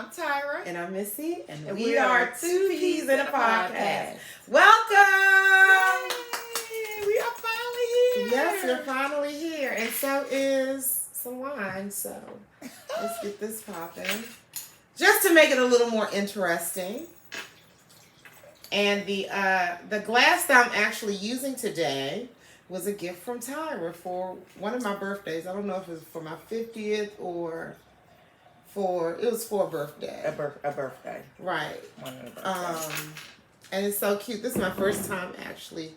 I'm Tira. And I'm Missy. And we are Two P.E.A.S in a podcast. Welcome! Yay! We are finally here. Yes, we're finally here. And so is some wine. So let's get this popping. Just to make it a little more interesting. And the glass that I'm actually using today was a gift from Tyra for one of my birthdays. I don't know if it was for my 50th or it was for a birthday. A birthday. Right. One of the birthdays. And it's so cute. This is my first time actually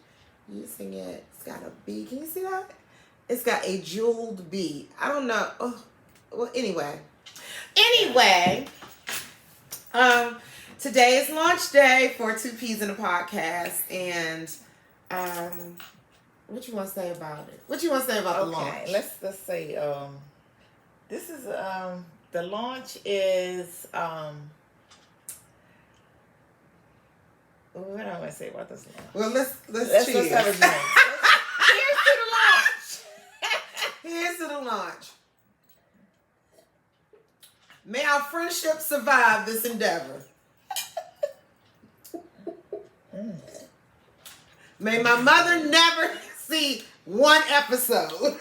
using it. It's got a bee. Can you see that? It's got a jeweled bee. I don't know. Oh, well, anyway. Today is launch day for Two P.E.A.S in a podcast. And what you want to say about it? What you want to say about the launch? Let's say this is the launch is what do I want to say about this launch? Well, let's cheers. Let's have a drink. Here's to the launch. May our friendship survive this endeavor. May my mother never see one episode.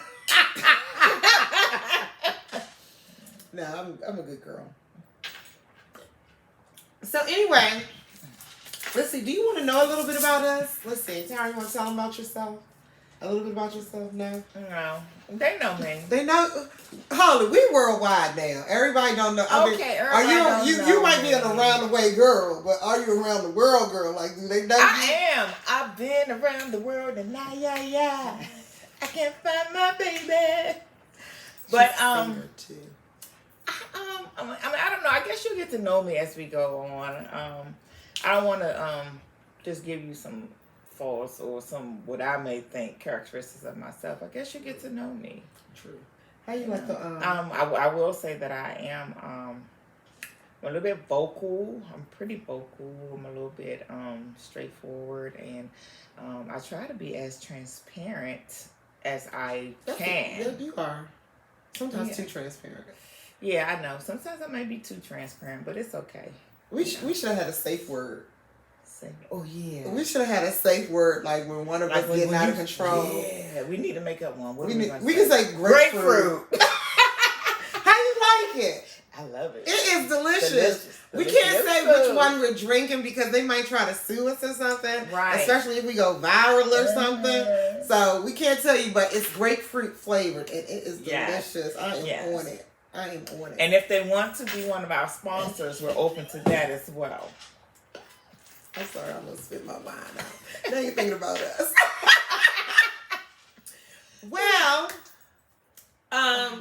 No, I'm a good girl. So anyway, let's see. Do you want to know a little bit about us? Let's see. Tara, you want to tell them about yourself? A little bit about yourself? No? No. They know me. They know. Holly, we worldwide now. Everybody don't know. Okay, you might be an around the way girl, but are you around the world girl? Like, do they know you? I am. I've been around the world and yeah. I can't find my baby. But I don't know. I guess you'll get to know me as we go on. I don't want to just give you some false or some what I may think characteristics of myself. I guess you get to know me. True. How you like the I will say that I am I'm a little bit vocal. I'm pretty vocal. I'm a little bit straightforward, and I try to be as transparent as I can. Yeah, you are. Sometimes too transparent. Yeah, I know. Sometimes I may be too transparent, but it's okay. We should have had a safe word. Oh yeah. We should have had a safe word, like when one of us getting out of control. Yeah, we need to make up one. We can say grapefruit. How you like it? I love it. It is delicious. We can't say which one we're drinking because they might try to sue us or something. Right. Especially if we go viral or something. So we can't tell you, but it's grapefruit flavored and it is delicious. I am on it. And if they want to be one of our sponsors, we're open to that as well. I'm sorry, I almost spit my wine out. Now you're thinking about us. Well,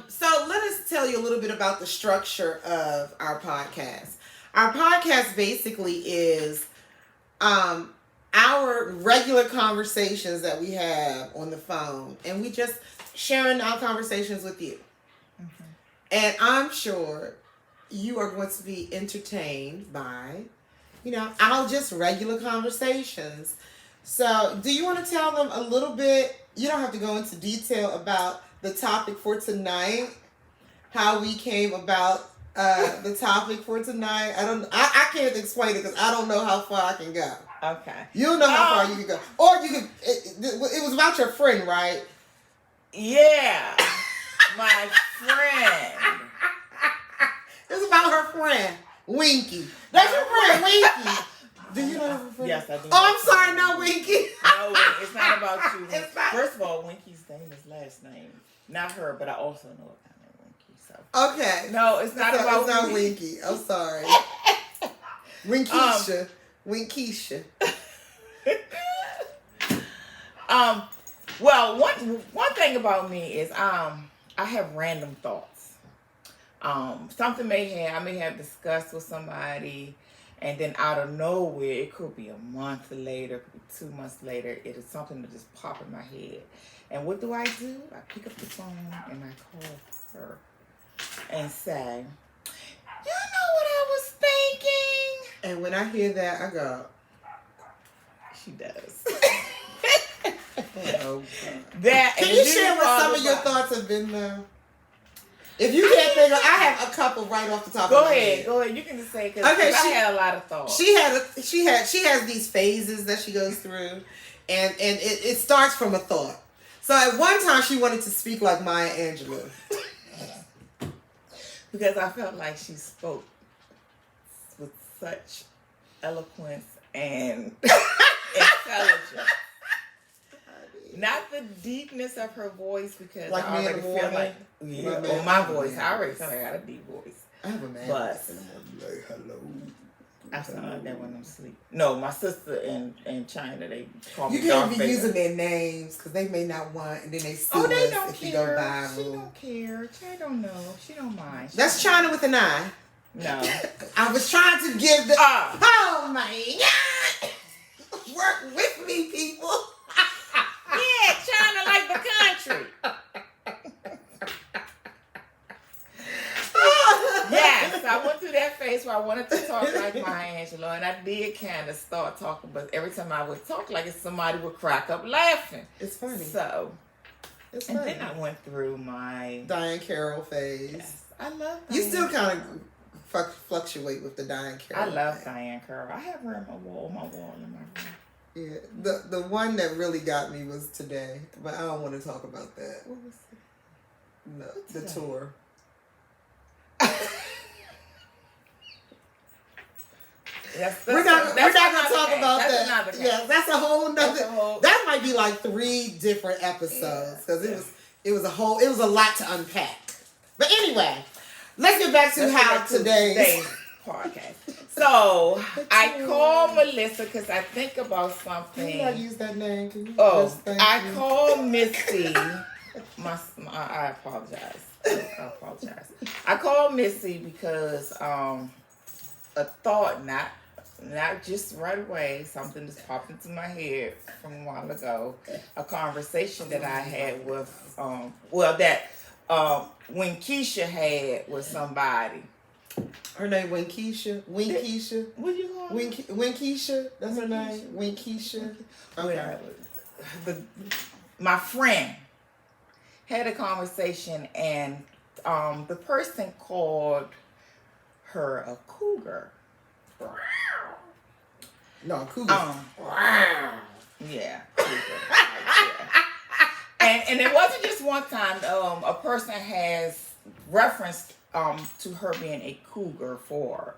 so let us tell you a little bit about the structure of our podcast. Our podcast basically is our regular conversations that we have on the phone, and we just sharing our conversations with you. Mm-hmm. And I'm sure you are going to be entertained by our just regular conversations. So, do you want to tell them a little bit? You don't have to go into detail about the topic for tonight, how we came about the topic for tonight. I can't explain it because I don't know how far I can go. Okay. You'll know how far you can go. Or you can, it was about your friend, right? Yeah. My friend. It was about her friend. Winky. That's your friend, Winky. Do you know her friend? Yes, I do. Oh, I'm sorry, no, Winky. No, it's not about you. First of all, Winky's name is last name. Not her, but I also know a guy named Winky. So. Okay. No, it's not about It's not Winky. I'm sorry. Winkisha. Winkisha. Well, one thing about me is I have random thoughts. Something I may have discussed with somebody, and then out of nowhere, it could be a month later, it could be 2 months later, it is something that just pop in my head. And what do? I pick up the phone and I call her and say, you know what I was thinking? And when I hear that, I go, she does. oh, God. That, Can you share what some of your thoughts have been, though? If you can't think of, I have a couple right off the top of my head. Go ahead. You can just say because I had a lot of thoughts. She has these phases that she goes through, and it starts from a thought. So at one time she wanted to speak like Maya Angelou. Because I felt like she spoke with such eloquence and intelligence. Not the deepness of her voice, because like I already feel like my voice. I already feel like I got a deep voice. I have a man but in the morning like hello. I sound like that when I'm asleep. No, my sister in China, they call me. You can't be using their names because they may not want, and then they sue us if you go viral. She don't care. She don't know. She don't mind. That's China with an I. No. I was trying to give the. Oh my God! Work with me, people. Yeah, China like the country. Yes, I went through that phase where I wanted to talk like Maya Angelou, and I did kind of start talking, but every time I would talk like it, somebody would crack up laughing. It's funny. So, it's and funny. then I went through my Diane Carroll phase. Yes, I love Diane. You still kind of fluctuate with the Diane Carroll. I love Diane Carroll. I have her in my wall in my room. Yeah, the one that really got me was today, but I don't want to talk about that. What was it? No, the tour. We're not gonna talk about that. Yeah, that's a whole nother. That might be like 3 different episodes because it was a lot to unpack. But anyway, let's get back to today's podcast. So I call Melissa because I think about something. Can you not use that name? Can you I call Missy. I apologize. I call Missy because a thought, not just right away, something just popped into my head from a while ago. A conversation that I had with when Keisha had with somebody. Her name Winkeisha. Winkeisha. What you call her? Winkeisha. That's her name. Winkeisha. Okay. My friend had a conversation, and the person called her a cougar. No, cougar. Yeah, cougar. And it wasn't just one time. A person has referenced to her being a cougar for,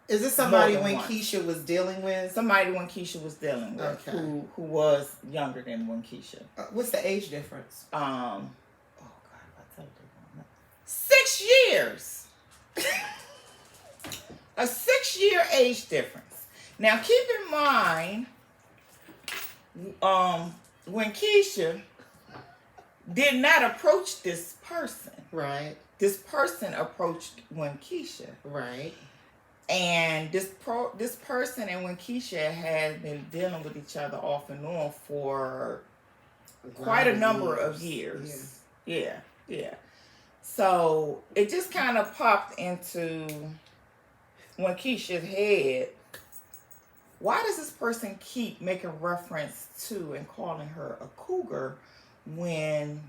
Is this somebody when Keisha was dealing with? Somebody when Keisha was dealing with, who was younger than when Keisha. What's the age difference? Oh God, I tell you, 6 years. A 6-year age difference. Now keep in mind, when Keisha did not approach this person. Right. This person approached Keisha. Right. And this person and Keisha had been dealing with each other off and on for quite a number of years. Yeah. So it just kind of popped into Keisha's head. Why does this person keep making reference to and calling her a cougar when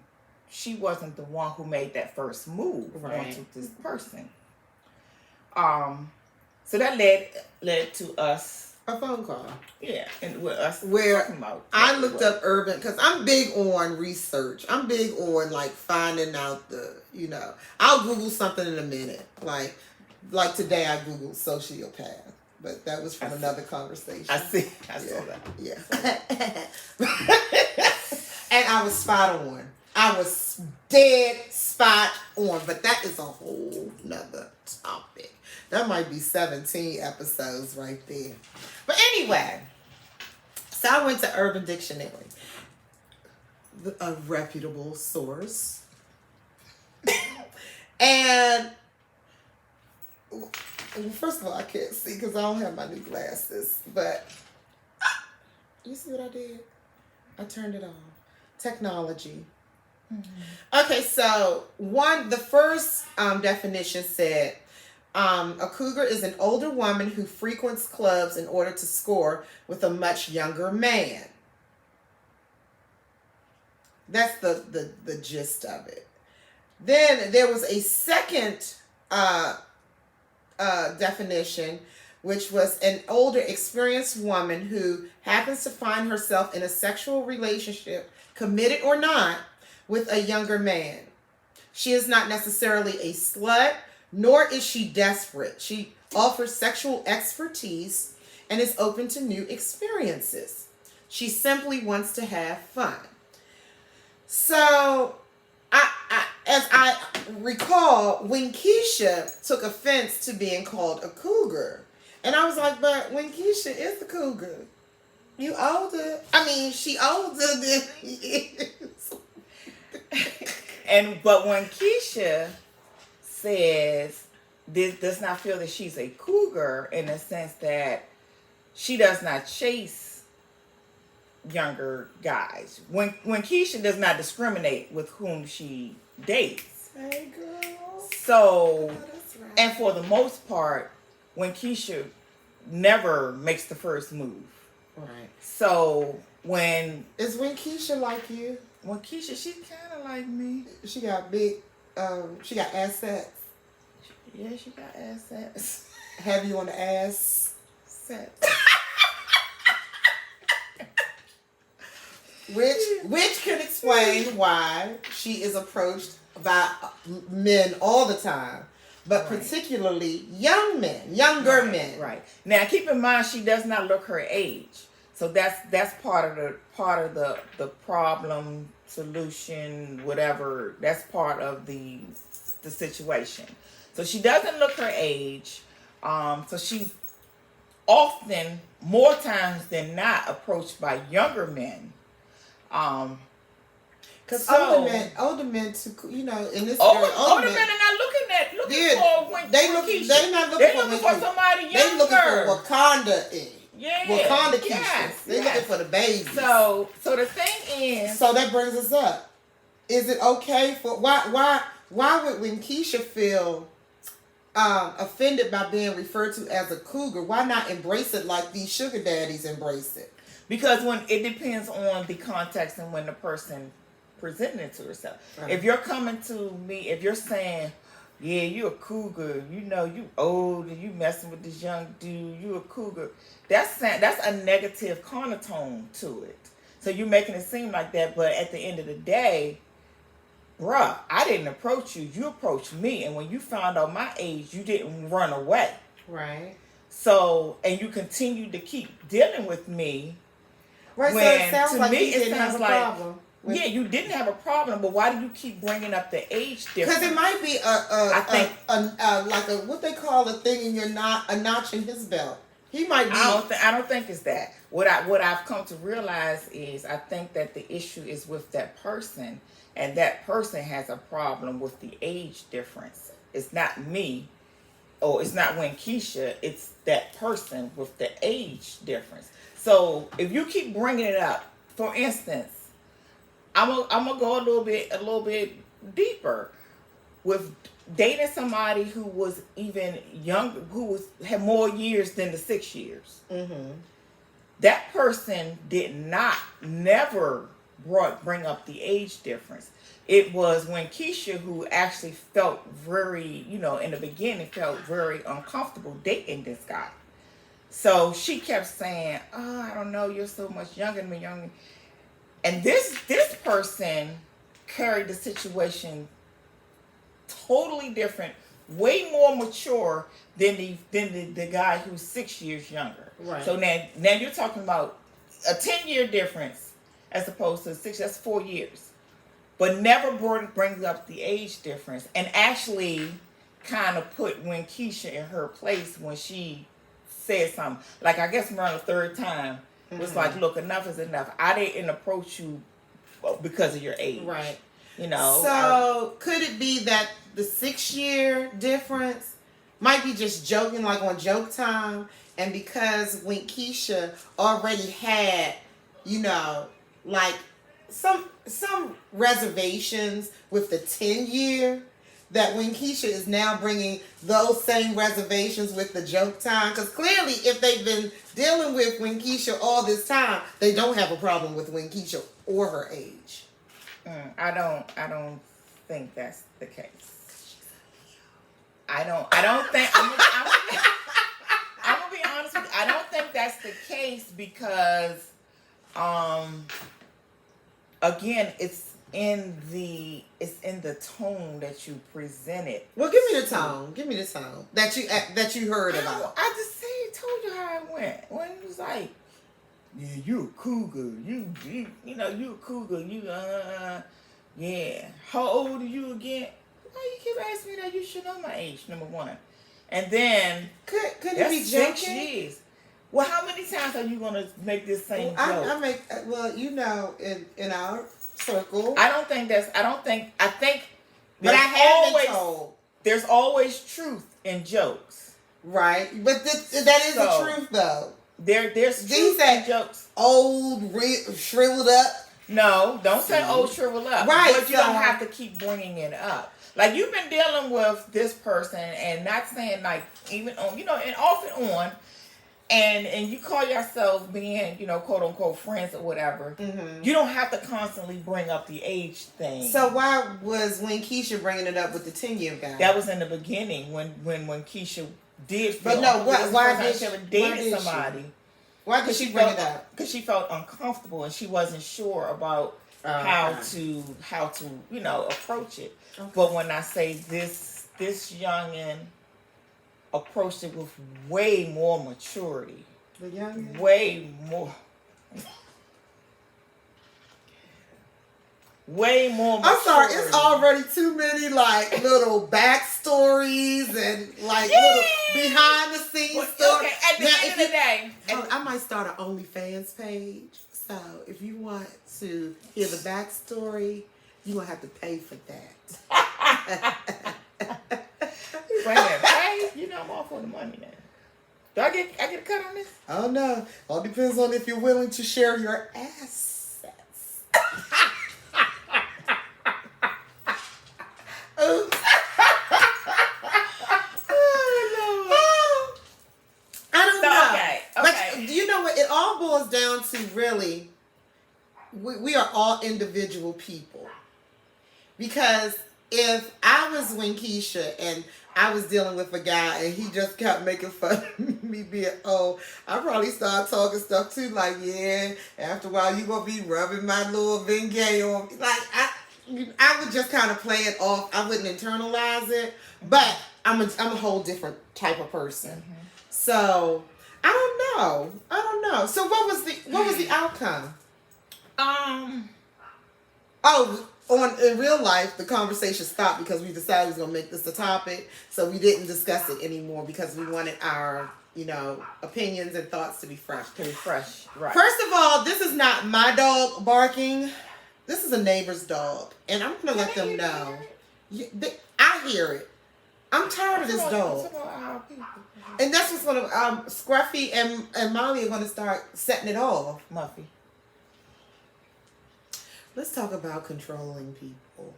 she wasn't the one who made that first move onto this person? So that led to us a phone call. Yeah, and with us where talking about I looked up urban because I'm big on research. I'm big on like finding out I'll Google something in a minute. Like today I Googled sociopath. But that was from another conversation. I saw that. Yeah. And I was spot on. I was dead spot on. But that is a whole nother topic. That might be 17 episodes right there. But anyway, so I went to Urban Dictionary, a reputable source. And first of all, I can't see because I don't have my new glasses. But you see what I did? I turned it on. Technology. Mm-hmm. Okay, so the first definition said, a cougar is an older woman who frequents clubs in order to score with a much younger man. That's the gist of it. Then there was a second definition, which was an older, experienced woman who happens to find herself in a sexual relationship, committed or not, with a younger man. She is not necessarily a slut, nor is she desperate. She offers sexual expertise and is open to new experiences. She simply wants to have fun. So, as I recall, when Keisha took offense to being called a cougar, and I was like, but when Keisha is a cougar, you older. I mean, she older than he is. But when Keisha says this does not feel that she's a cougar in the sense that she does not chase younger guys. When Keisha does not discriminate with whom she dates. Hey girl. So, That's right. and for the most part, when Keisha never makes the first move. Right. So when Keisha like you? When Keisha, she's kind of like me. She got big. She got assets. Yeah, she got assets. Have you on the ass? Sets. Which can explain why she is approached by men all the time, but right. particularly younger men. Right. Now, keep in mind, she does not look her age, so that's part of the problem, solution, whatever. That's part of the situation. So she doesn't look her age. So she's often, more times than not, approached by younger men. Because so, older men, you know, in this older area, men are not looking for when they're not looking for somebody younger. They looking for Wakanda. Yeah, Wakanda Keisha. Yes, They're looking for the babies. So the thing is, so that brings us up. Is it okay for why would when Keisha feel offended by being referred to as a cougar, why not embrace it like these sugar daddies embrace it? Because when it depends on the context and when the person presenting it to herself. Right. If you're coming to me, if you're saying, yeah, you a cougar, you know, you old and you messing with this young dude, you a cougar, that's a negative connotation to it. So you're making it seem like that, but at the end of the day, bruh, I didn't approach you. You approached me, and when you found out my age, you didn't run away. Right. So, and you continue to keep dealing with me. Right, when, so it sounds like me, you didn't have a problem. Yeah, you didn't have a problem, but why do you keep bringing up the age difference? Because it might be like a what they call a thing in your a notch in his belt. He might be. I don't think it's that. What I've come to realize is I think that the issue is with that person, and that person has a problem with the age difference. It's not me, or it's not when Keisha. It's that person with the age difference. So if you keep bringing it up, for instance, I'm gonna go a little bit deeper with dating somebody who was even younger, who had more years than the 6 years. Mm-hmm. That person did never bring up the age difference. It was when Keisha, who actually felt very, in the beginning, felt very uncomfortable dating this guy. So she kept saying, "Oh, I don't know, you're so much younger than me, And this person carried the situation totally different, way more mature than the guy who's 6 years younger. Right. So now you're talking about a 10-year difference as opposed to 6. That's 4 years, but never brings up the age difference, and actually kind of put when Keisha in her place when she said something. Like, I guess around the third time, was like, look, enough is enough. I didn't approach you because of your age. Right. So, could it be that the 6 year difference might be just joking, like on joke time, and because when Keisha already had, like some reservations with the 10-year, that when Keisha is now bringing those same reservations with the joke time, because clearly if they've been dealing with when Keisha all this time, they don't have a problem with when Keisha or her age. I don't think that's the case. I don't think I'm gonna be honest with you. I don't think that's the case because again, it's in the tone that you present it. Well, give me the tone. Give me the tone that you heard about. I just told you how it went. When it was like, yeah, you a cougar. You a cougar. Yeah. How old are you again? Why you keep asking me that? You should know my age, number one. And then Could it that's be 6 joking? years. Well, how many times are you gonna make this same joke? I make in our circle. I think. But I have been told. There's always truth in jokes. Right, but that is the truth though. There's These truth in jokes. Old, shriveled up. No, don't say old shriveled up. Right, But you don't have to keep bringing it up. Like you've been dealing with this person and not saying like even on and off and on, and you call yourself being quote unquote friends or whatever. Mm-hmm. You don't have to constantly bring up the age thing. So why was when Keisha bringing it up with the 10-year guy? That was in the beginning when Keisha did. But no, why did she ever dated somebody? Why did she bring it up? Because she felt uncomfortable and she wasn't sure about how to approach it. Okay. But when I say this youngin approached it with way more maturity. The youngin? Way more. Way more maturity. I'm sorry, it's already too many little backstories and little behind the scenes stuff. Okay, at the end of the day. I might start an OnlyFans page. So if you want to hear the backstory, you're going to have to pay for that. Wait a minute, pay? I'm all for the money now. Do I get a cut on this? Oh no. All depends on if you're willing to share your assets. Oops. I don't know. Okay. But you know what? It all boils down to really, we are all individual people. Because if I was Keisha and I was dealing with a guy and he just kept making fun of me being old, I probably start talking stuff too, like, yeah, after a while you gonna be rubbing my little Bengay on me. I would just kind of play it off. I wouldn't internalize it, but I'm a whole different type of person. Mm-hmm. So I don't know. So what was the outcome? In real life, the conversation stopped because we decided we was gonna make this a topic, so we didn't discuss it anymore because we wanted our opinions and thoughts to be fresh. Right. First of all, this is not my dog barking. This is a neighbor's dog, and I'm gonna let them know. I hear it. I'm tired of this dog. And that's what's gonna Scruffy and Molly are gonna start setting it off. Muffy. Let's talk about controlling people.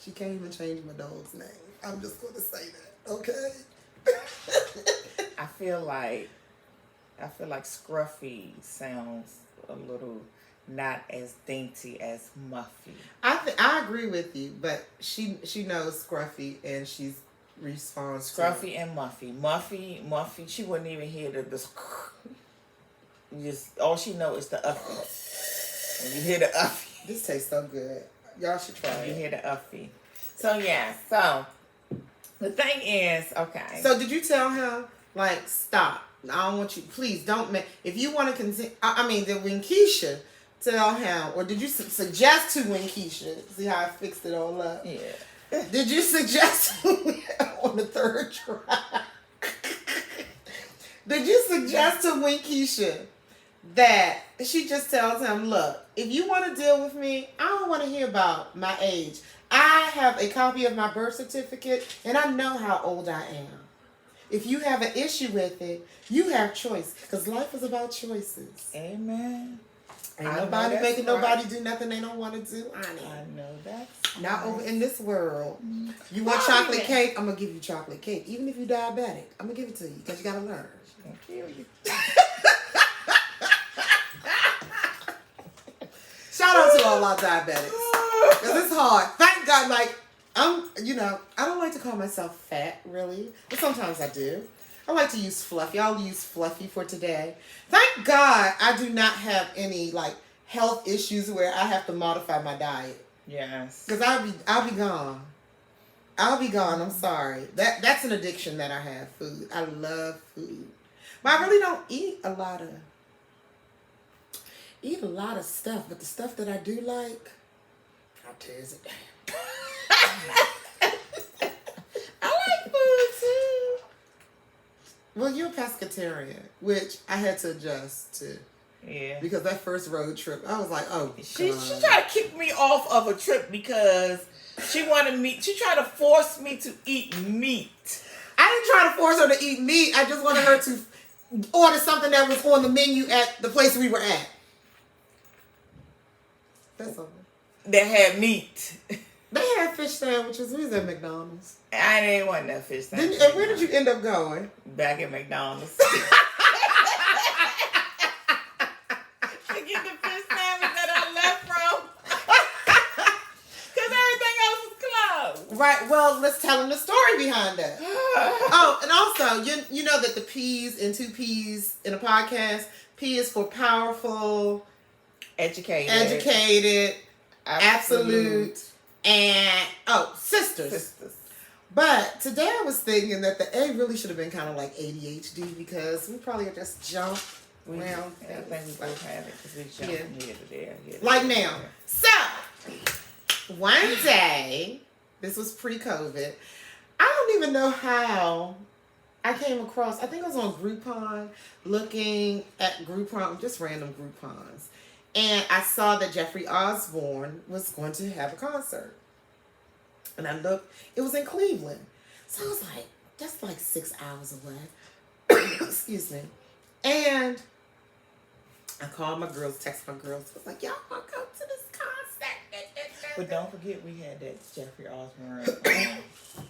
She can't even change my dog's name. I'm just gonna say that, okay? I feel like Scruffy sounds a little not as dainty as Muffy. I agree with you, but she knows Scruffy and she's responds Scruffy and Muffy. Muffy, she wouldn't even hear the just all she knows is the uffy. When you hear the uffy. This tastes so good. Y'all should try it. You hear the uffy. So so the thing is, okay. So did you tell him stop? I don't want you. Please don't make. If you want to continue, did Keisha tell him, or did you suggest to Keisha? See how I fixed it all up? Yeah. Did you suggest on the third try? Did you suggest to Keisha that she just tells him, look, if you want to deal with me, I don't want to hear about my age. I have a copy of my birth certificate, and I know how old I am. If you have an issue with it, you have choice, because life is about choices. Amen. Ain't nobody making nobody do nothing they don't want to do. I know that's not over in this world. You want chocolate cake? I'm gonna give you chocolate cake, even if you're diabetic. I'm gonna give it to you because you gotta learn. I'll kill you. Shout out to all our diabetics. Because it's hard. Thank God, like, I don't like to call myself fat, really. But sometimes I do. I like to use fluffy. I'll use fluffy for today. Thank God I do not have any, like, health issues where I have to modify my diet. Yes. Because I'll be gone. I'll be gone. I'm sorry. That's an addiction that I have, food. I love food. But I really don't eat a lot of stuff. But the stuff that I do like, I'll tears it down. I like food too. Well, you're a pescatarian, which I had to adjust to. Yeah. Because that first road trip, I was like, oh, She tried to kick me off of a trip because she tried to force me to eat meat. I didn't try to force her to eat meat. I just wanted her to order something that was on the menu at the place we were at. That's all. That had meat. They had fish sandwiches. We was at McDonald's. I didn't want that fish sandwich. And where did you end up going? Back at McDonald's. To get the fish sandwich that I left from. Because everything else was closed. Right. Well, let's tell them the story behind that. Oh, and also, you know that the P's in 2 P's in a podcast, P is for powerful, educated, absolute, and sisters. But today I was thinking that the A really should have been kind of like ADHD because we probably just jump around. I think we both have it because we jump from here to there. Like now. So, one day, this was pre-COVID, I don't even know how I came across, I think I was on Groupon, looking at Groupon, just random Groupons. And I saw that Jeffrey Osborne was going to have a concert. And I looked, it was in Cleveland. So I was like, that's like 6 hours away. Excuse me. And I called my girls, texted my girls. I was like, y'all want to go to this concert? But don't forget we had that Jeffrey Osborne,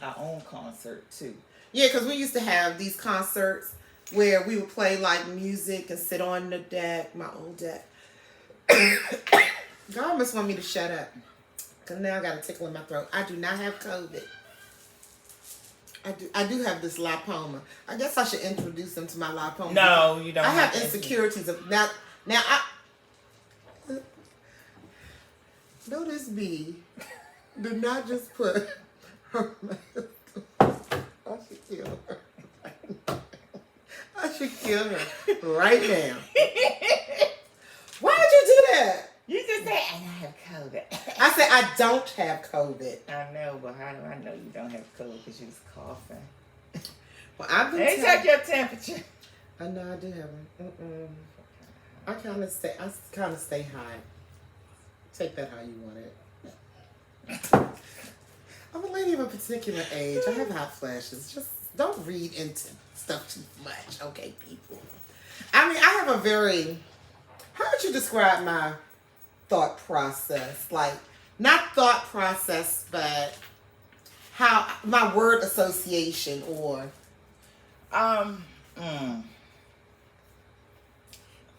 our own concert too. Yeah, because we used to have these concerts where we would play like music and sit on the deck, my old deck. God must want me to shut up. Because now I got a tickle in my throat. I do not have COVID. I do have this lipoma. I guess I should introduce them to my lipoma. No, you don't. I have insecurities of now I notice B did not just put her I should kill her. I should kill her right now. Why did you do that? You just said, and I have COVID. I said, I don't have COVID. I know, but how do I know you don't have COVID because you was coughing? Well, I've been They check your temperature. I know I do have one. I kind of stay high. Take that how you want it. I'm a lady of a particular age. I have hot flashes. Just don't read into stuff too much, okay, people? I mean, I have a very... How would you describe my thought process? Like, not thought process, but how my word association or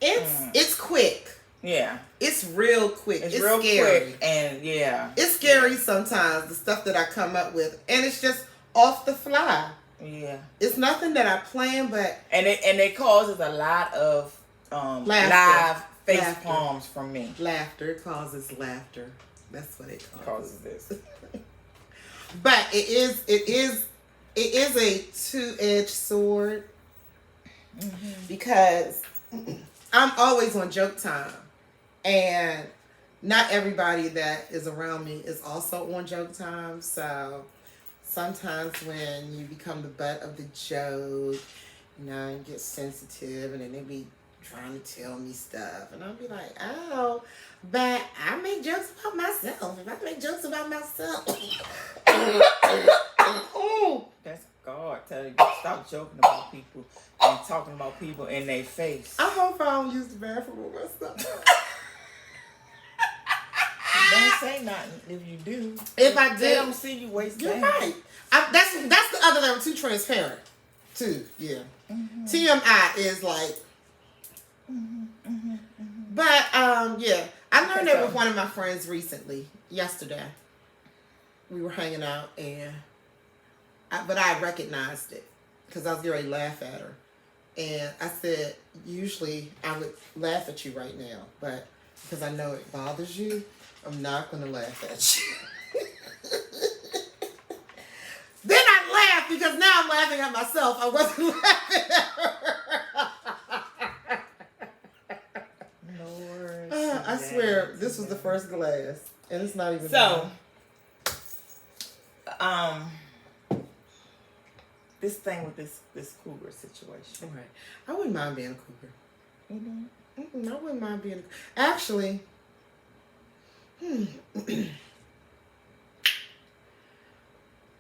it's quick. Yeah. It's real quick. It's real scary. quick and yeah. It's scary sometimes, the stuff that I come up with. And it's just off the fly. Yeah. It's nothing that I plan, but and it causes a lot of live face palms from me. Laughter. It causes laughter. That's what it causes. This. But it is a two-edged sword because I'm always on joke time, and not everybody that is around me is also on joke time. So sometimes when you become the butt of the joke, you get sensitive, and then they be trying to tell me stuff, and I'll be like, oh, but I make jokes about myself. If I make jokes about myself, that's God telling you stop joking about people and talking about people in their face. I hope I don't use the bathroom with myself. Don't say nothing if you do. If I they did, don't see you waste you're time. right. That's the other thing. I'm too transparent. Too, yeah. Mm-hmm. TMI is like. But yeah, I learned that with one of my friends recently. yesterday. We were hanging out, but I recognized it because I was getting ready to laugh at her. And I said, usually I would laugh at you right now, but because I know it bothers you, I'm not going to laugh at you. Then I laughed because now I'm laughing at myself. I wasn't laughing at her. Lord, I swear, this was the first glass, and it's not even. So, this thing with this cougar situation. Right. I wouldn't mind being a cougar. Mm-hmm. I wouldn't mind being actually.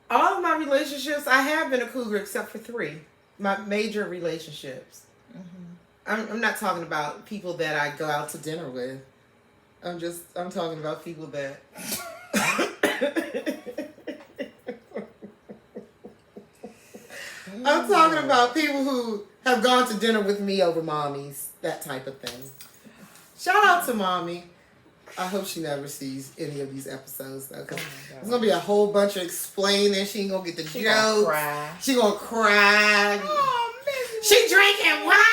All of my relationships, I have been a cougar except for 3. My major relationships. Mm-hmm. I'm not talking about people that I go out to dinner with. I'm talking about people that. I'm talking about people who have gone to dinner with me over mommies, that type of thing. Shout out to mommy. I hope she never sees any of these episodes though, because there's gonna be a whole bunch of explaining. She ain't gonna get the jokes. Gonna cry. She gonna cry. Oh, Missy. She drinking wine.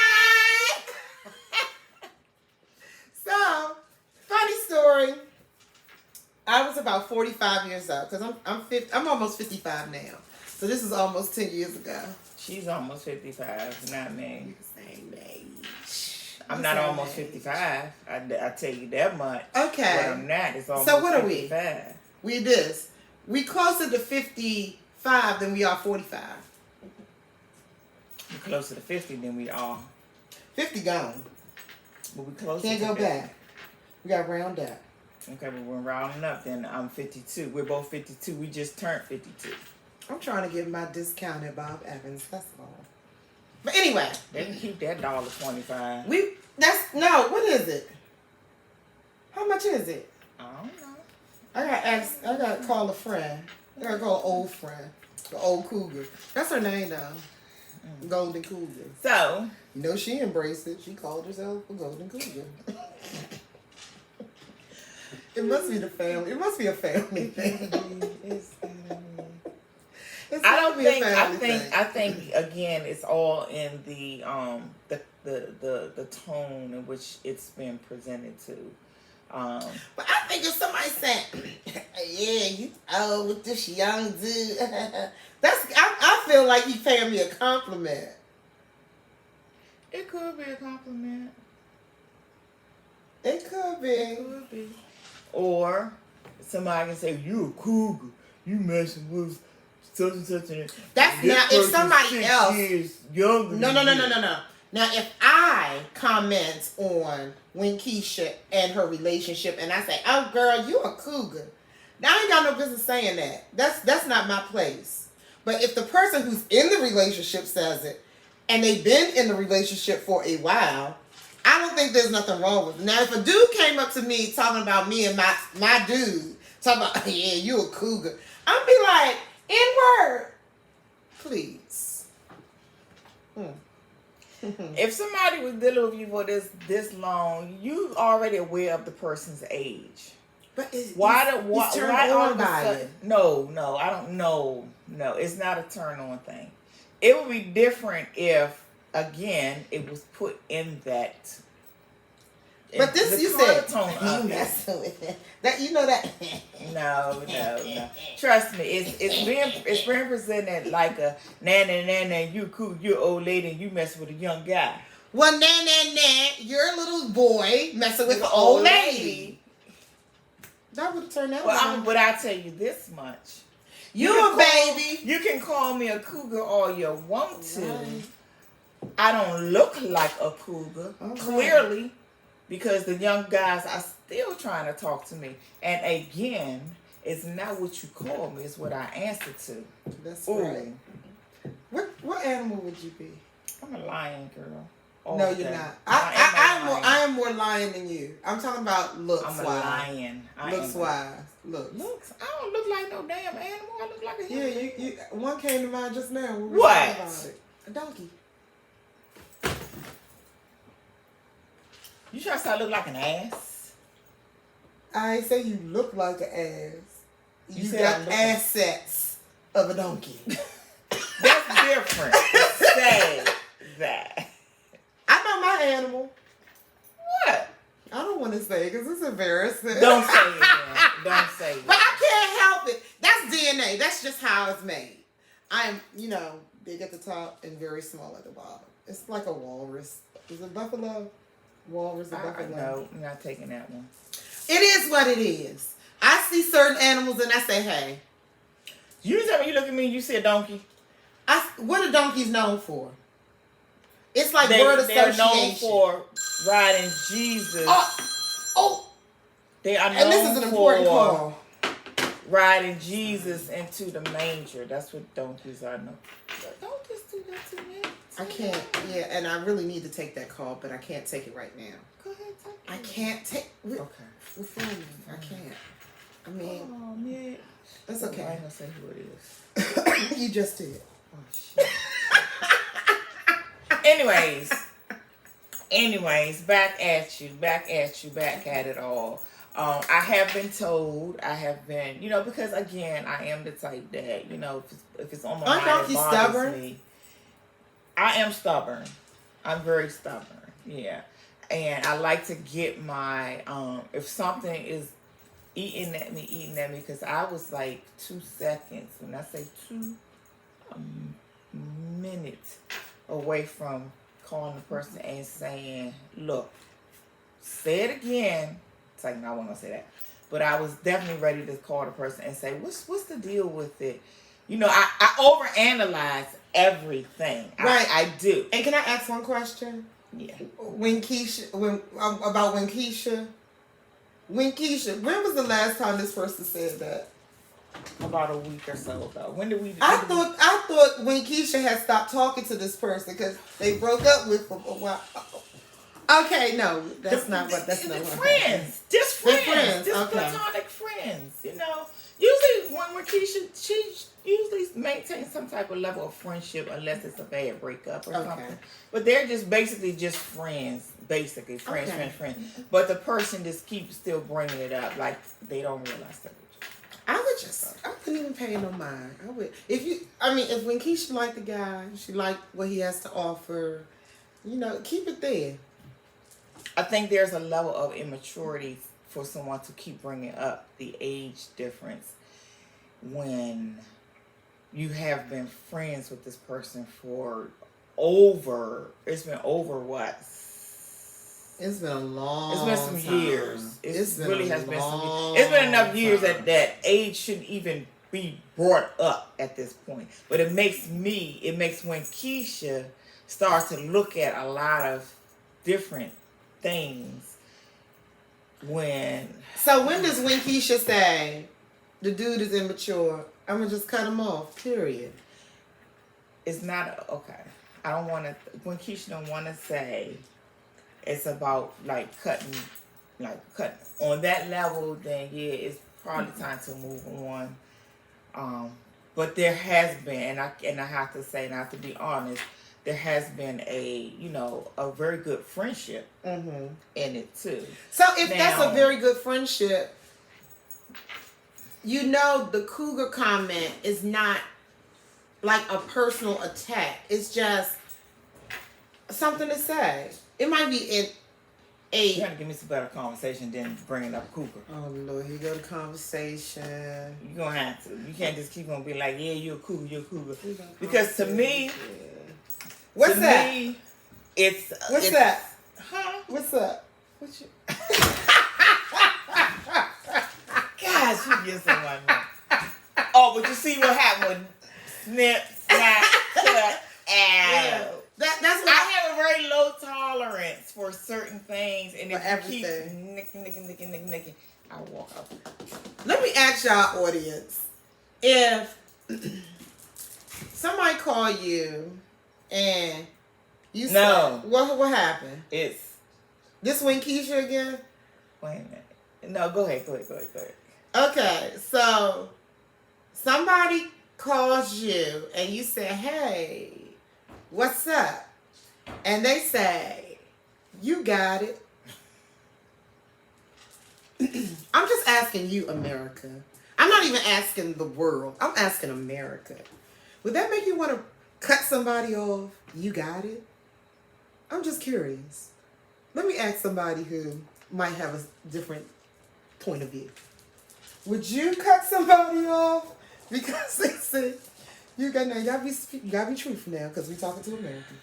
So, funny story. I was about 45 years old because I'm almost 55 now. So this is almost 10 years ago. She's almost 55, not me. You're the same age. I'm not almost 55. I tell you that much. Okay. But I'm not. It's almost So what are we? 55. We closer to 55 than we are 45. We're closer to 50 than we are. 50 gone. But we closer Can't to go 50. back. We got to round up. Okay, but we're rounding up. Then I'm 52. We're both 52. We just turned 52. I'm trying to give my discount at Bob Evans. That's all. But anyway. They can keep that $1.25. What is it? How much is it? I don't know. I got to call a friend. I got to call an old friend. The old Cougar. That's her name though. Golden Cougar. So. You know she embraced it. She called herself a Golden Cougar. It must be the family. It must be a family thing. I think again it's all in the tone in which it's been presented to. But I think if somebody said, "Yeah, you old with this young dude," I feel like you paying me a compliment. It could be a compliment. It could be. It could be. Or somebody can say, "You a cougar. You messing with such and such." And that's now if somebody else. Years younger. No. Now, if I comment on Keisha and her relationship, and I say, "Oh, girl, you a cougar," now I ain't got no business saying that. That's not my place. But if the person who's in the relationship says it, and they've been in the relationship for a while, I don't think there's nothing wrong with it. Now, if a dude came up to me talking about me and my dude, talking about, "Yeah, you a cougar," I'd be like, "N-word, please." If somebody was dealing with you for this long, you already aware of the person's age. But why all of a by sudden? it? No, I don't know. No, it's not a turn on thing. It would be different if, again, it was put in that. But this you said tone you messing with it. That you know that. No. Trust me, it's being presented like a nana, you cool, you're old lady, and you mess with a young guy. Well, nana, you're a little boy messing with an old lady. That would have turned out. But I tell you this much. You a baby. You can call me a cougar all you want to. Right. I don't look like a cougar, clearly, because the young guys are still trying to talk to me. And again, it's not what you call me, it's what I answer to. That's right. What animal would you be? I'm a lion, girl. No, you're not. I am more lion than you. I'm talking about looks wise. I'm a lion. Looks wise. Looks. I don't look like no damn animal. I look like a human. Yeah, you one came to mind just now. We were what? Talking about it. A donkey. You trying to say I look like an ass? I ain't say you look like an ass. You said got I'm looking- assets of a donkey. That's different. Say that. I know my animal. What? I don't want to say it because it's embarrassing. Don't say it, man. Don't say it. But I can't help it. That's DNA. That's just how it's made. I'm, big at the top and very small at the bottom. It's like a walrus. Is it buffalo? Walrus or buffalo? No, I'm not taking that one. It is what it is. I see certain animals and I say, hey. You tell me you look at me and you see a donkey. What are donkeys known for? It's like They're word association. known for riding Jesus. Oh. They are known And this is an important call. Riding Jesus into the manger. That's what donkeys are known. Don't just do that to me. I can't. Yeah, and I really need to take that call, but I can't take it right now. Go ahead, take it. I can't take. Okay. We're filming. I can't. I mean, Oh man, that's I okay. ain't gonna say who it is. You just did. Oh shit. Anyways, back at it all. I have been told, because again, I am the type that, if it's on my mind, Aren't you stubborn? Me. I am stubborn. I'm very stubborn. Yeah. And I like to get my, if something is eating at me, because I was like 2 seconds, when I say 2 minutes away from calling the person and saying, look, say it again. It's like, no, I wasn't going to say that. But I was definitely ready to call the person and say, what's the deal with it? I overanalyze everything. Right. I do. And can I ask one question? Yeah. When Keisha, when was the last time this person said that? About a week or so ago. When did we? I thought when Keisha had stopped talking to this person because they broke up with for a while. Okay, no, that's not what. Friends, just friends, just okay. platonic friends. Usually when Keisha, she usually maintains some type of level of friendship unless it's a bad breakup or something. But they're just basically just friends, friends. But the person just keeps still bringing it up like they don't realize that. I couldn't even pay no mind. I would, if when Keisha liked the guy, she liked what he has to offer, keep it there. I think there's a level of immaturity for someone to keep bringing up the age difference when you have been friends with this person for it's been over what? It's been a long It's been some time. years. It's been It's been enough years that age shouldn't even be brought up at this point. But it makes when Keisha starts to look at a lot of different things So when does Keisha say the dude is immature, I'm going to just cut him off, period? It's not, okay. I don't want to, when Keisha don't want to say it's about cutting on that level, then yeah, it's probably time to move on. But there has been, and I have to say, and I have to be honest, there has been a very good friendship in it too. So if that's a very good friendship, the Cougar comment is not like a personal attack. It's just something to say. It might be You got to give me some better conversation than bringing up Cougar. Oh Lord, here go the conversation. You're going to have to. You can't just keep on being like, yeah, you're a Cougar. Because to me... What's that? Me, it's... What's that? Huh? What's up? What you... Gosh, you get someone. Oh, but you see what happened when snip, snap, cut, ow. Yeah. That's what I have a very low tolerance for certain things, and if you keep nicking, I'll walk out. Let me ask y'all audience, if somebody call you and you say, what happened? It's this when Keisha again? Wait a minute. No, go ahead. Okay, so somebody calls you and you say, hey, what's up? And they say, you got it. I'm just asking you, America. I'm not even asking the world. I'm asking America. Would that make you want to cut somebody off? You got it? I'm just curious. Let me ask somebody who might have a different point of view. Would you cut somebody off because they say you gotta be truthful now because we talking to Americans?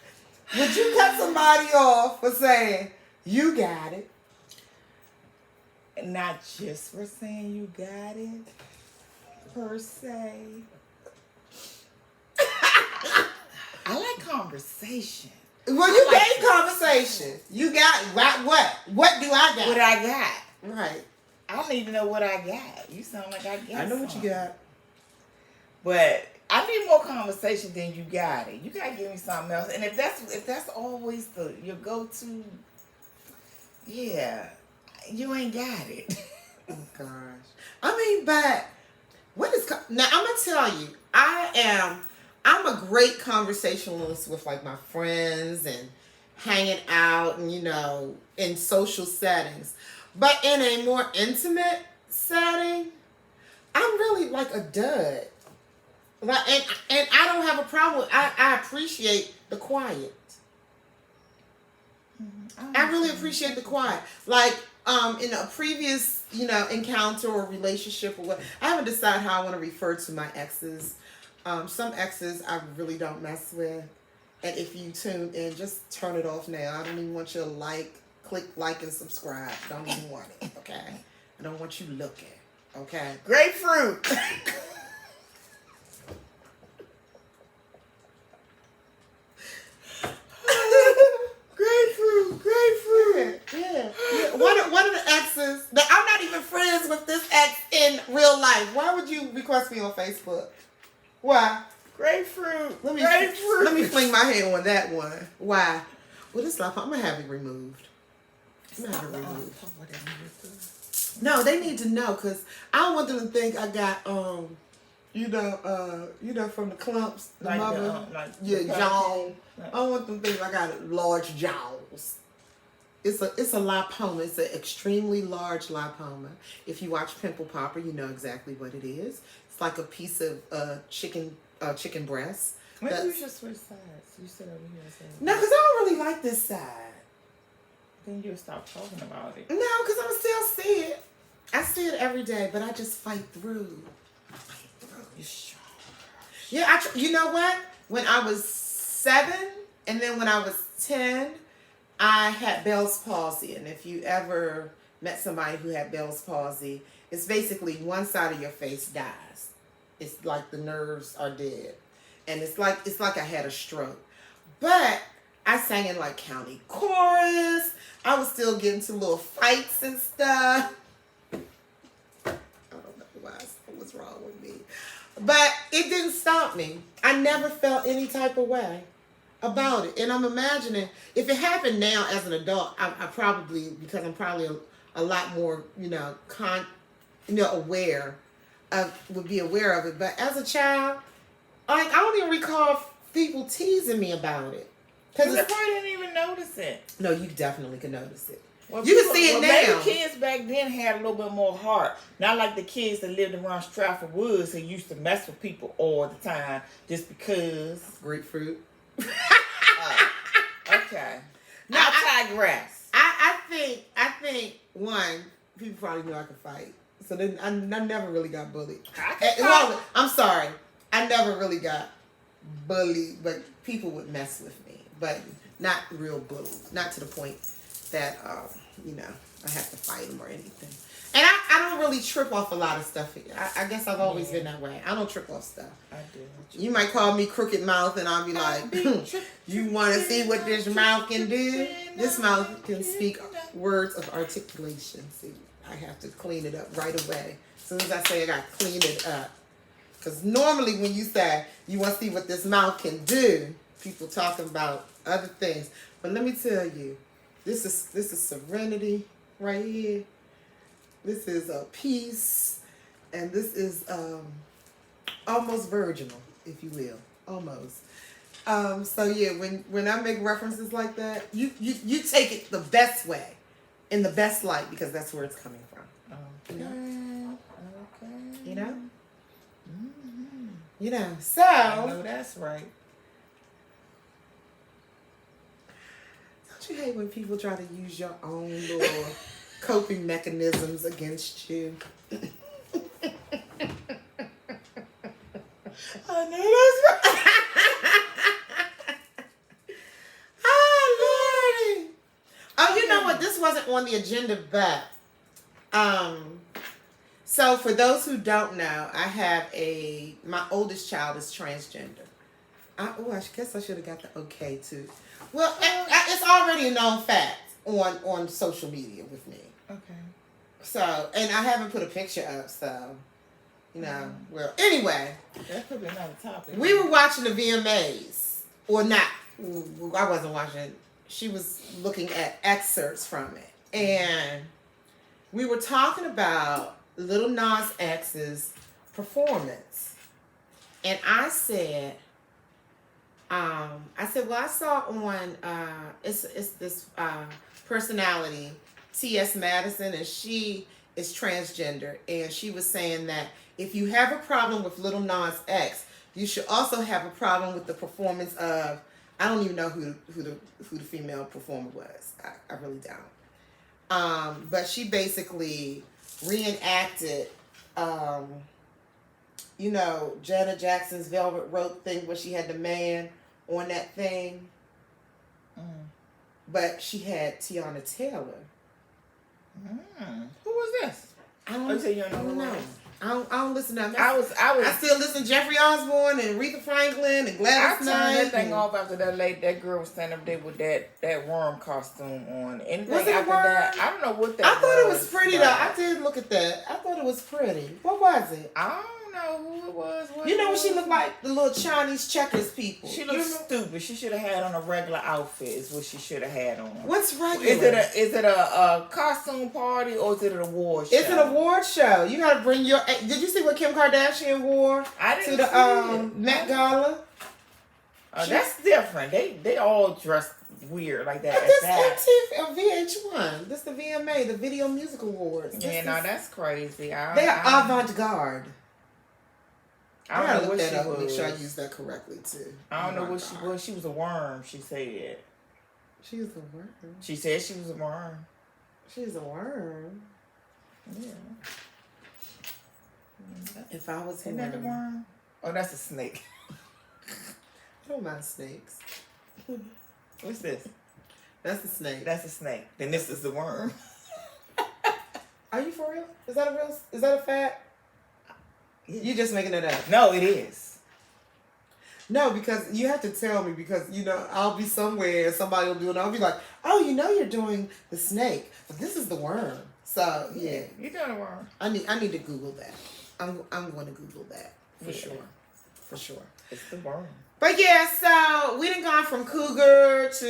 Would you cut somebody off for saying you got it? Not just for saying you got it, per se. I like conversation. Well, you gave conversation. You got what? What do I got? What I got. Right. I don't even know what I got. You sound like I got I know what you got. But I need more conversation than you got it. You gotta give me something else. And if that's always your go-to, yeah, you ain't got it. Oh gosh. I mean, but what is now? I'm gonna tell you, I'm a great conversationalist with like my friends and hanging out and in social settings. But in a more intimate setting, I'm really like a dud. Like, and I don't have a problem with. I appreciate the quiet. I really appreciate the quiet. Like in a previous encounter or relationship or what, I haven't decided how I want to refer to my exes. Some exes I really don't mess with, and if you tune in, just turn it off now. I don't even want you to click like and subscribe. Don't even want it. Okay, I don't want you looking. Okay, Grapefruit. Grapefruit. Yeah. One of the exes that I'm not even friends with this ex in real life. Why would you request me on Facebook? Why? Grapefruit. Let me fling my head on that one. Why? Well, this life, I'm gonna have it removed. I'm gonna have it removed. No, they need to know because I don't want them to think I got from the clumps, the like mother, jaw. I don't want them to think I got large jaws. It's a lipoma. It's an extremely large lipoma. If you watch Pimple Popper, you know exactly what it is. It's like a piece of chicken breast. Maybe you should switch sides. You sit over here and say no, because I don't really like this side. Then you'll stop talking about it. No, because I'm still see it. I see it every day, but I just fight through. You're strong. Yeah, you know what? When I was 7, and then when I was 10, I had Bell's palsy. And if you ever met somebody who had Bell's palsy, it's basically one side of your face dies. It's like the nerves are dead. And it's like I had a stroke. But I sang in like county chorus. I was still getting to little fights and stuff. I don't know what's wrong with me. But it didn't stop me. I never felt any type of way about it. And I'm imagining if it happened now as an adult, I probably, because I'm probably a lot more, aware would be aware of it. But as a child, I don't even recall people teasing me about it. Because they probably didn't even notice it. No, you definitely can notice it. Well, you can see it now. Maybe kids back then had a little bit more heart. Not like the kids that lived around Stratford Woods who used to mess with people all the time just because. Grapefruit. Okay. Now I digress. I think one, people probably knew I could fight. So then I never really got bullied. I'm sorry. I never really got bullied, but people would mess with me. But not real bullies. Not to the point that, I have to fight them or anything. And I don't really trip off a lot of stuff. I guess I've always been that way. I don't trip off stuff. I do. You might call me crooked mouth and I'll be like, you want to see what this mouth can do? This mouth can speak words of articulation. See, I have to clean it up right away. As soon as I say I got to clean it up. Because normally when you say you want to see what this mouth can do, people talking about other things. But let me tell you, this is serenity right here. This is a peace, and this is almost virginal, if you will, almost. So yeah, when I make references like that, you take it the best way, in the best light, because that's where it's coming from. You know? Mm-hmm. You know, so. I know that's right. Don't you hate when people try to use your own little coping mechanisms against you? I know that's right. Oh, Lordy. Oh, you know what? This wasn't on the agenda, but so for those who don't know, I have my oldest child is transgender. I guess I should have got the okay too. Well, it's already a known fact on social media with me. Okay. So, and I haven't put a picture up, so you know. Well, anyway, that could be another topic. We were watching the VMAs, or not. I wasn't watching. She was looking at excerpts from it, and we were talking about Lil Nas X's performance, and I said, well, I saw on it's this personality, T.E.A.S. Madison, and she is transgender, and she was saying that if you have a problem with Lil Nas X, you should also have a problem with the performance of, I don't even know who the female performer was. I really don't. But she basically reenacted, Janet Jackson's Velvet Rope thing where she had the man on that thing. But she had Tiana Taylor. Who was this? I don't know. I don't listen to them. I still listen to Jeffrey Osborne and Aretha Franklin and Gladys Knight. I turned that thing off after that girl was standing up there with that worm costume on. Anything was it after worm? That, I don't know what that I thought it was was, pretty though. I did look at that. I thought it was pretty. What was it? I don't know who it was. You know what she looked like? The little Chinese checkers people. She looked stupid. She should have had on a regular outfit is what she should have had on. What's regular? Is it a costume party or is it an award show? It's an award show. You gotta bring your. Did you see what Kim Kardashian wore to the Met Gala? That's different. They all dressed weird like that. This VH1. This the VMA, the Video Music Awards. That's crazy. They are avant-garde. I don't know what she was. Make sure I use that correctly too. I don't know what she was. She was a worm. She said. She was a worm. She said she was a worm. She's a worm. Yeah. If I was Isn't that the worm? Oh, that's a snake. I don't mind snakes. What's this? That's a snake. That's a snake. Then this is the worm. Are you for real? Is that a fact? Yeah. You just making it up. No, it is. No, because you have to tell me because, I'll be somewhere and somebody will do it. I'll be like, oh, you're doing the snake. But this is the worm. So, yeah. You're doing the worm. I need to Google that. I'm going to Google that. For sure. For sure. It's the worm. But yeah, so we done gone from Cougar to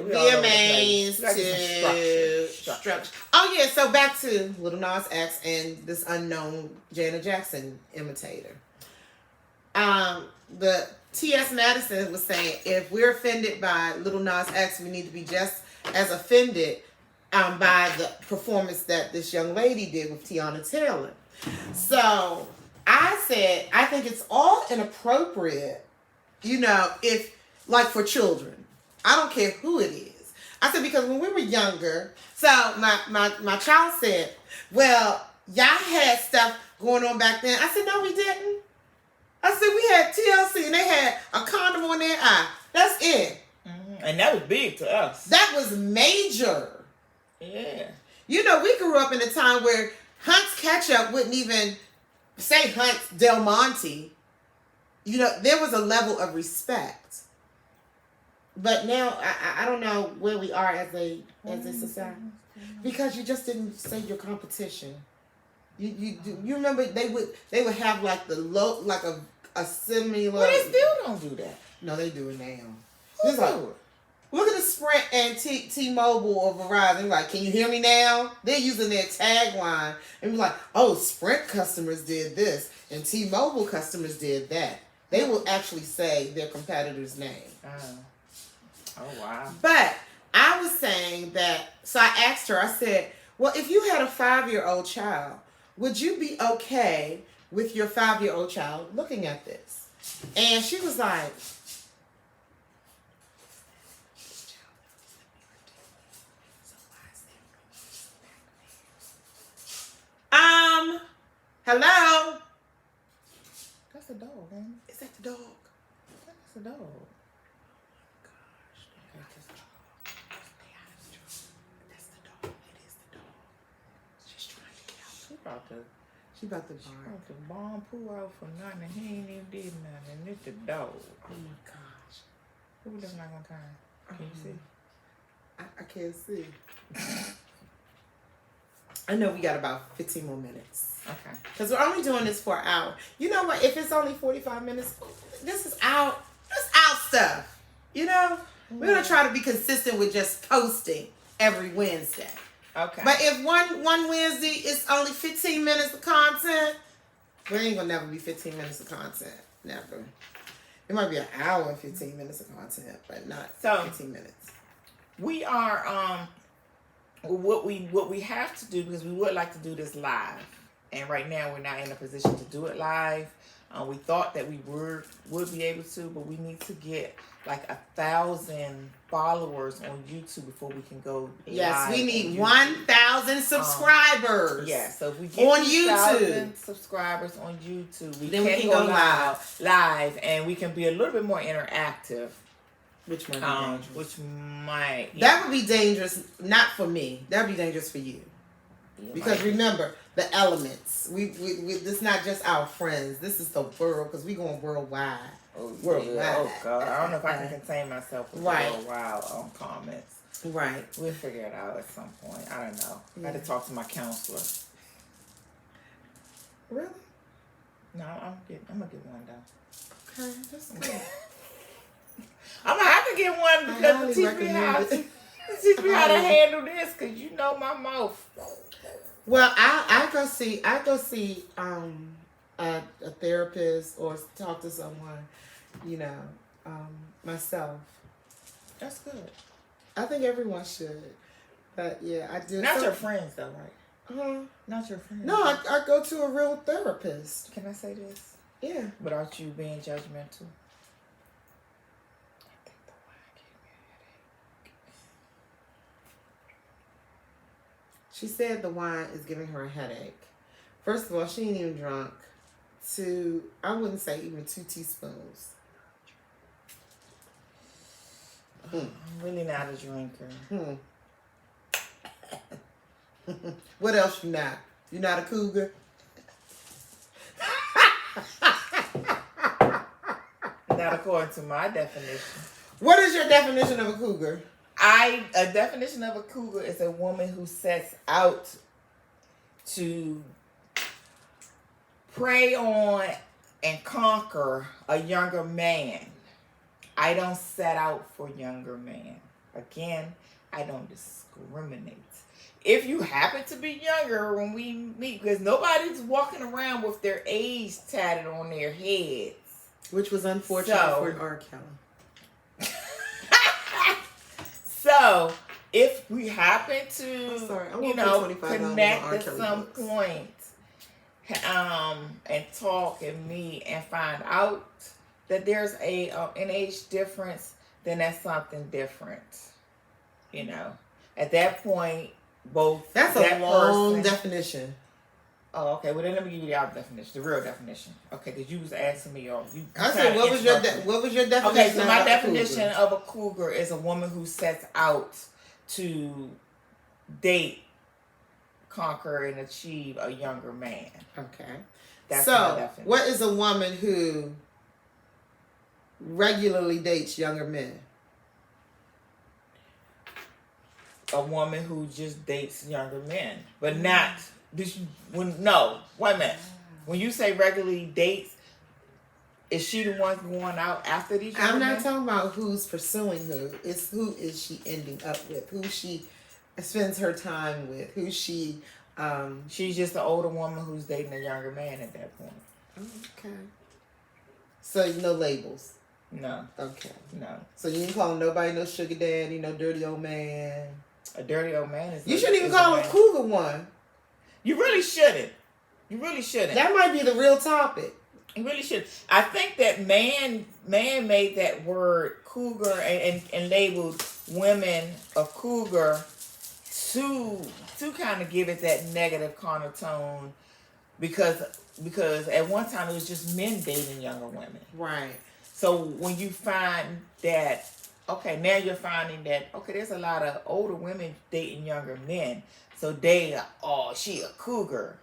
VMAs to structure. Oh yeah, so back to Lil Nas X and this unknown Janet Jackson imitator. The T.S. Madison was saying if we're offended by Lil Nas X, we need to be just as offended by the performance that this young lady did with Tiana Taylor. So I said I think it's all inappropriate. If, like for children, I don't care who it is. I said, because when we were younger, so my child said, well, y'all had stuff going on back then. I said, no, we didn't. I said, we had TLC and they had a condom on their eye. That's it. Mm-hmm. And that was big to us. That was major. Yeah. We grew up in a time where Hunt's Ketchup wouldn't even say Hunt's Del Monte. There was a level of respect. But now, I don't know where we are as a society. Because you just didn't say your competition. You remember they would have like the low, like a similar. Well, they still don't do that. No, they do it now. Look at the Sprint and T-Mobile or Verizon. Like, can you hear me now? They're using their tagline and be like, oh, Sprint customers did this and T-Mobile customers did that. They will actually say their competitor's name. Oh, wow. But I was saying that, so I asked her, I said, well, if you had a 5-year-old child, would you be okay with your 5-year-old child looking at this? And she was like, hello? That's a dog, man. Is that the dog? That's a dog. That's the dog. It is the dog. She's trying to get out. She about to bark. The bomb poo out for nothing. And he ain't even did nothing. It's the dog. Oh my gosh. Who was not gonna turn? Can you see? I can't see. I know we got about 15 more minutes. Okay. Because we're only doing this for an hour. You know what? If it's only 45 minutes, this is out. This out stuff. You know? We're going to try to be consistent with just posting every Wednesday. Okay. But if one Wednesday is only 15 minutes of content, we ain't going to never be 15 minutes of content. Never. It might be an hour and 15 minutes of content, but not 15 minutes. We are what we have to do, because we would like to do this live, and right now we're not in a position to do it live. We thought that we would be able to, but we need to get like 1,000 followers on YouTube before we can go yes, live. We need 1,000 subscribers. Yeah, so if we get on 1,000 subscribers on YouTube, we can go live, and we can be a little bit more interactive. Which might be dangerous. Which might... That would be dangerous, not for me. That would be dangerous for you. Because remember, the elements. We this is not just our friends. This is the world, because we're going worldwide. Worldwide. Yeah. Oh, God. I don't know if I can contain myself with worldwide comments. Right. We'll figure it out at some point. I don't know. I got to talk to my counselor. Really? No, I'm going to get one, though. Okay, that's good. I'm gonna have to get one because to teach me how to handle this, because you know my mouth. Well, I go see a therapist or talk to someone, myself. That's good. I think everyone should, but yeah, I do. Not your friends though, right? Not your friends. No, I go to a real therapist. Can I say this? Yeah. Without you being judgmental. She said the wine is giving her a headache. First of all, she ain't even drunk. I wouldn't say even 2 teaspoons. I'm really not a drinker. What else you not? You not a cougar? Not according to my definition. What is your definition of a cougar? A definition of a cougar is a woman who sets out to prey on and conquer a younger man. I don't set out for younger men. Again, I don't discriminate. If you happen to be younger when we meet, because nobody's walking around with their age tatted on their heads. Which was unfortunate for R. Kelly. So, if we happen to, connect at some point, and talk and meet and find out that there's an age difference, then that's something different. At that point, both. That's a long definition. Oh, okay. Well, then let me give you the other definition, the real definition. Okay, because you was asking me, I said, what was your definition? Okay, so my definition of a cougar is a woman who sets out to date, conquer, and achieve a younger man. Okay. That's my definition. What is a woman who regularly dates younger men? A woman who just dates younger men, but not. Wait a minute. When you say regularly dates, is she the one going out after these? I'm not talking about who's pursuing who. It's who is she ending up with? Who she spends her time with? Who she? She's just an older woman who's dating a younger man at that point. Okay. So no labels. No. Okay. No. So you didn't call nobody no sugar daddy, no dirty old man. A dirty old man is. You shouldn't even call him a cougar one. You really shouldn't. You really shouldn't. That might be the real topic. You really should. I think that man made that word cougar and labeled women a cougar to kind of give it that negative connotation because at one time it was just men dating younger women. Right. So when you find that, okay, now you're finding that, okay, there's a lot of older women dating younger men. So she a cougar.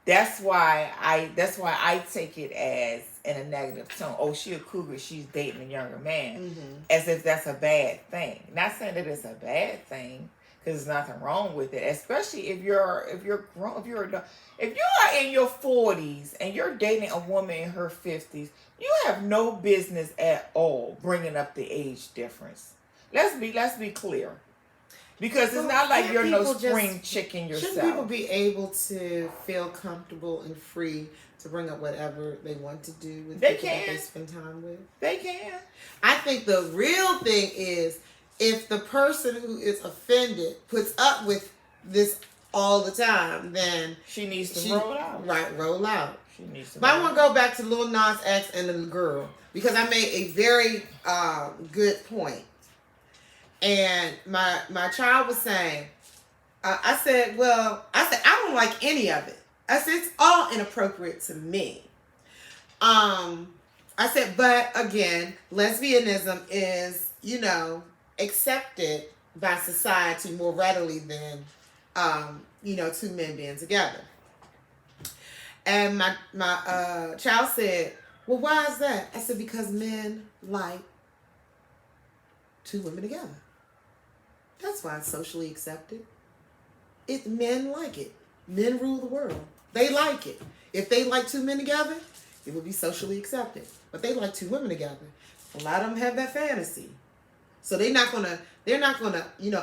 That's why I take it as in a negative tone. Oh, she a cougar, she's dating a younger man. Mm-hmm. As if that's a bad thing. Not saying that it's a bad thing, because there's nothing wrong with it. Especially if you're grown, if you are in your 40s and you're dating a woman in her 50s, you have no business at all bringing up the age difference. Let's be clear. Because it's not like you're no spring chicken yourself. Shouldn't people be able to feel comfortable and free to bring up whatever they want to do with people that they spend time with? They can. I think the real thing is if the person who is offended puts up with this all the time, then she needs to roll out. Right, roll out. She needs to. But I want to go back to Lil Nas X and the girl because I made a very good point. And my child was saying, I said, I don't like any of it. I said, it's all inappropriate to me. I said, but again, lesbianism is, accepted by society more readily than, two men being together. And my child said, well, why is that? I said, because men like two women together. That's why it's socially accepted. Men like it. Men rule the world. They like it. If they like two men together, it would be socially accepted. But they like two women together. A lot of them have that fantasy. So they're not gonna,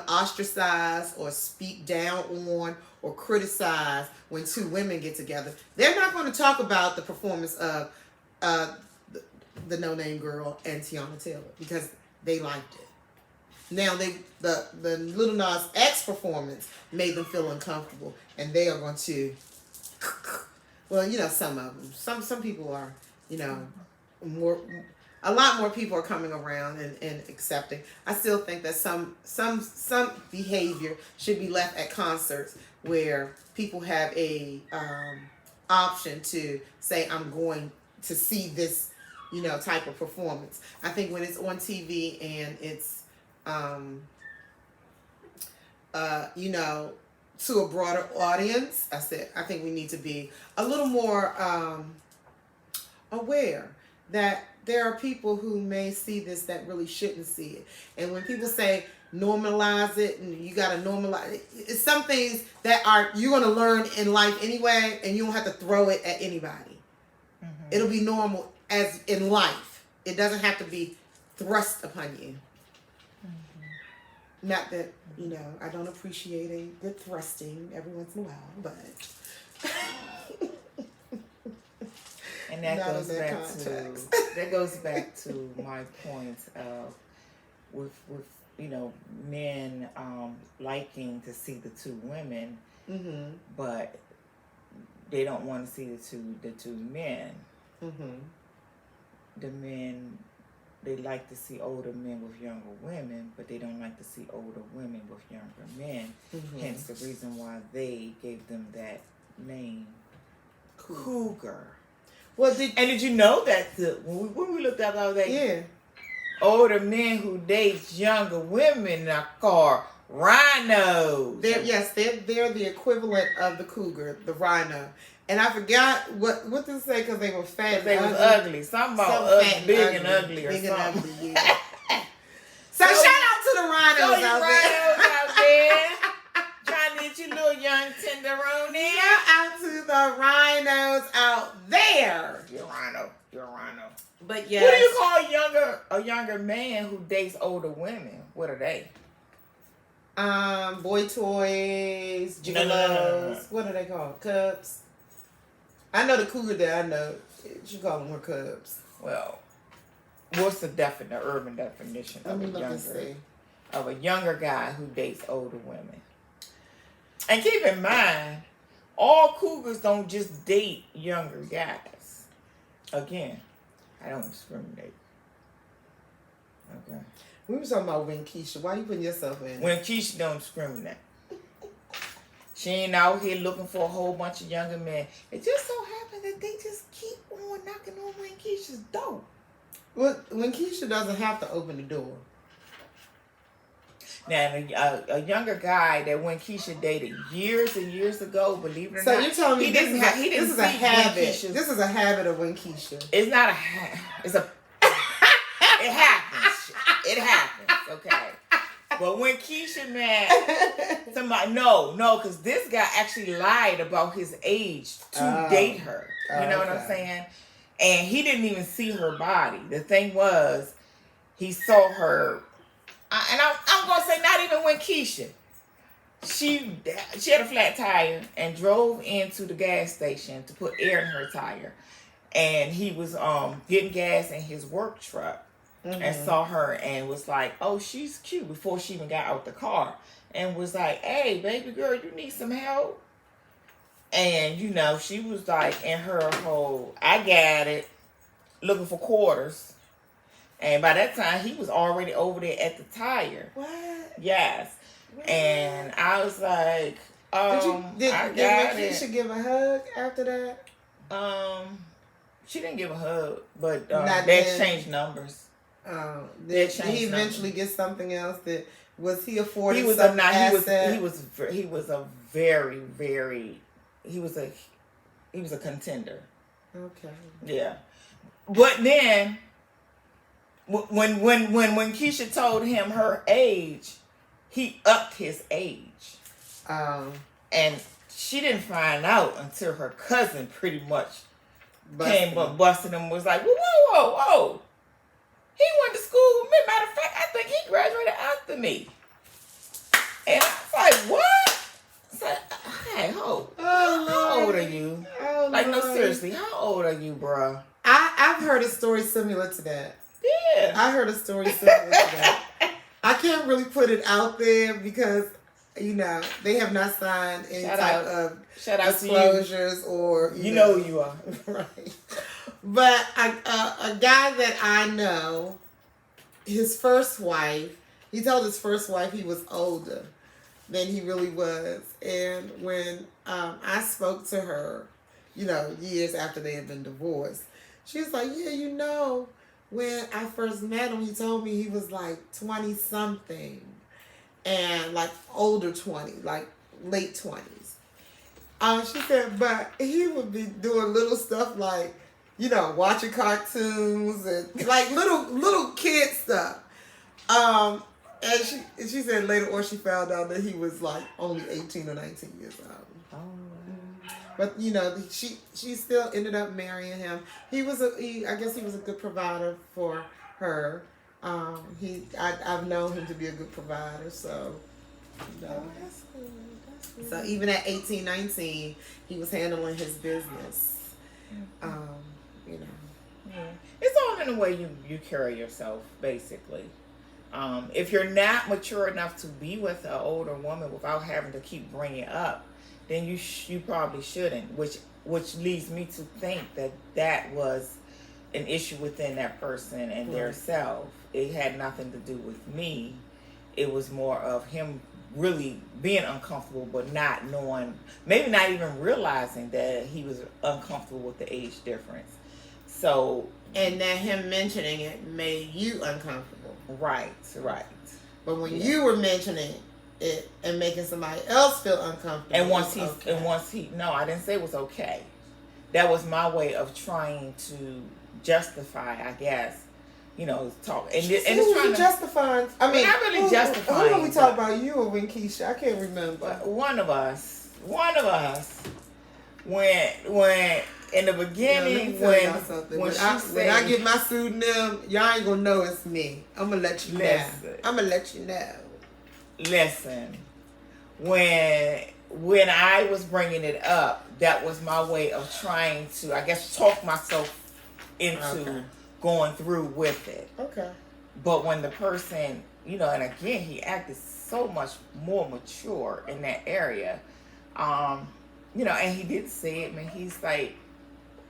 ostracize or speak down on or criticize when two women get together. They're not gonna talk about the performance of the No Name Girl and Tiana Taylor because they liked it. Now the Lil Nas X performance made them feel uncomfortable, and they are going to. Well, some of them. Some people are, more. A lot more people are coming around and accepting. I still think that some behavior should be left at concerts where people have a option to say, I'm going to see this, type of performance. I think when it's on TV and it's to a broader audience, I think we need to be a little more aware that there are people who may see this that really shouldn't see it. And when people say normalize it, and you got to normalize it, it's some things that you're going to learn in life anyway, and you don't have to throw it at anybody. Mm-hmm. It'll be normal as in life. It doesn't have to be thrust upon you. Not that, I don't appreciate a good thrusting every once in a while, but... And that goes back to my point of with men liking to see the two women, mm-hmm. but they don't want to see the two men. Mm-hmm. The men, they like to see older men with younger women, but they don't like to see older women with younger men. Mm-hmm. Hence the reason why they gave them that name, Cougar. Well, did you know that when we looked up all that? Yeah. Older men who date younger women are called rhinos. They're the equivalent of the cougar, the rhino. And I forgot what did it say because they were fat. They was ugly. Something about big and ugly or something. And ugly, yeah. so shout out to the rhinos out there. Trying to get you little young tenderoni. Shout out to the rhinos out there. You're a rhino. But yes. What do you call a younger man who dates older women? What are they? Boy toys, gigolos. No. What are they called? Cubs. I know the cougar that I know. You call them more cubs. Well, what's the urban definition of a younger guy who dates older women? And keep in mind, all cougars don't just date younger guys. Again, I don't discriminate. Okay. We were talking about when Keisha. Why you putting yourself in? When Keisha don't discriminate. She ain't out here looking for a whole bunch of younger men. It just so happens that they just keep on knocking on when Keisha's door. Well, when Keisha doesn't have to open the door. Now, a younger guy that when Keisha dated years and years ago, believe it or not. So you're telling me this is a habit. This is a habit of when Keisha. It's not a habit. It's a. It happens. It happens. Okay. But when Keisha met somebody, no, because this guy actually lied about his age to date her. You know what I'm saying? And he didn't even see her body. The thing was, he saw her, and I'm gonna say not even when Keisha. She had a flat tire and drove into the gas station to put air in her tire, and he was getting gas in his work truck. Mm-hmm. And saw her and was like, oh, she's cute, before she even got out the car, and was like, hey, baby girl, you need some help? And you know, she was like in her whole, I got it, looking for quarters. And by that time he was already over there at the tire. What? Yes. What? And I was like, did Keisha give a hug after that? She didn't give a hug, but they exchanged numbers. Did he eventually get something else? That was he afforded? He was some asset? He was a contender. Okay. Yeah, but then when Keisha told him her age, he upped his age. And she didn't find out until her cousin pretty much came up busting him, was like, whoa. He went to school with me. Matter of fact, I think he graduated after me. And I was like, what? I said, hey, how old are you? Oh, like, no, seriously, how old are you, bro? I've heard a story similar to that. Yeah. I heard a story similar to that. I can't really put it out there because, you know, they have not signed any type of disclosures or... You know who you are. Right. But a guy that I know, his first wife, he told his first wife he was older than he really was. And when I spoke to her, you know, years after they had been divorced, she was like, yeah, you know, when I first met him, he told me he was like 20-something and like older 20, like late 20s. She said, but he would be doing little stuff like, you know, watching cartoons and like little kid stuff. And she said later on she found out that he was like only 18 or 19 years old. Oh. But you know, she still ended up marrying him. I guess he was a good provider for her. I've known him to be a good provider, so you know. Oh, that's good. That's good. So even at 18, 19, he was handling his business. You know. Yeah. It's all in the way you carry yourself, basically. If you're not mature enough to be with an older woman without having to keep bringing it up, then you probably shouldn't. Which leads me to think that was an issue within that person and their self. It had nothing to do with me. It was more of him really being uncomfortable, but not knowing, maybe not even realizing that he was uncomfortable with the age difference. So, and that him mentioning it made you uncomfortable. Right. But when you were mentioning it and making somebody else feel uncomfortable, and once he, no, I didn't say it was okay. That was my way of trying to justify, I guess, you know, talk. And it's trying to justify. I mean, not really justifying. Who we talk about, you or Keisha? I can't remember. One of us. When in the beginning, when I get my pseudonym, y'all ain't gonna know it's me. I'm gonna let you know. Listen, when I was bringing it up, that was my way of trying to, I guess, talk myself into going through with it. Okay. But when the person, you know, and again, he acted so much more mature in that area. and he did say it, man. He's like,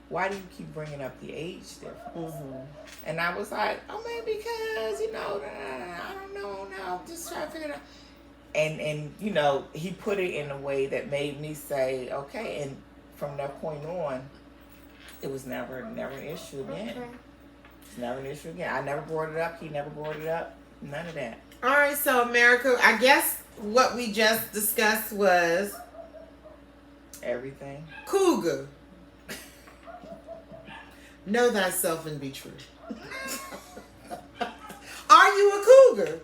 why do you keep bringing up the age difference? Mm-hmm. And I was like, oh, man, because, I don't know. No, I'm just trying to figure it out. And he put it in a way that made me say, okay. And from that point on, it was never an issue again. Okay. It's never an issue again. I never brought it up. He never brought it up. None of that. All right, so America, I guess what we just discussed was everything. Cougar. Know thyself and be true. Are you a cougar?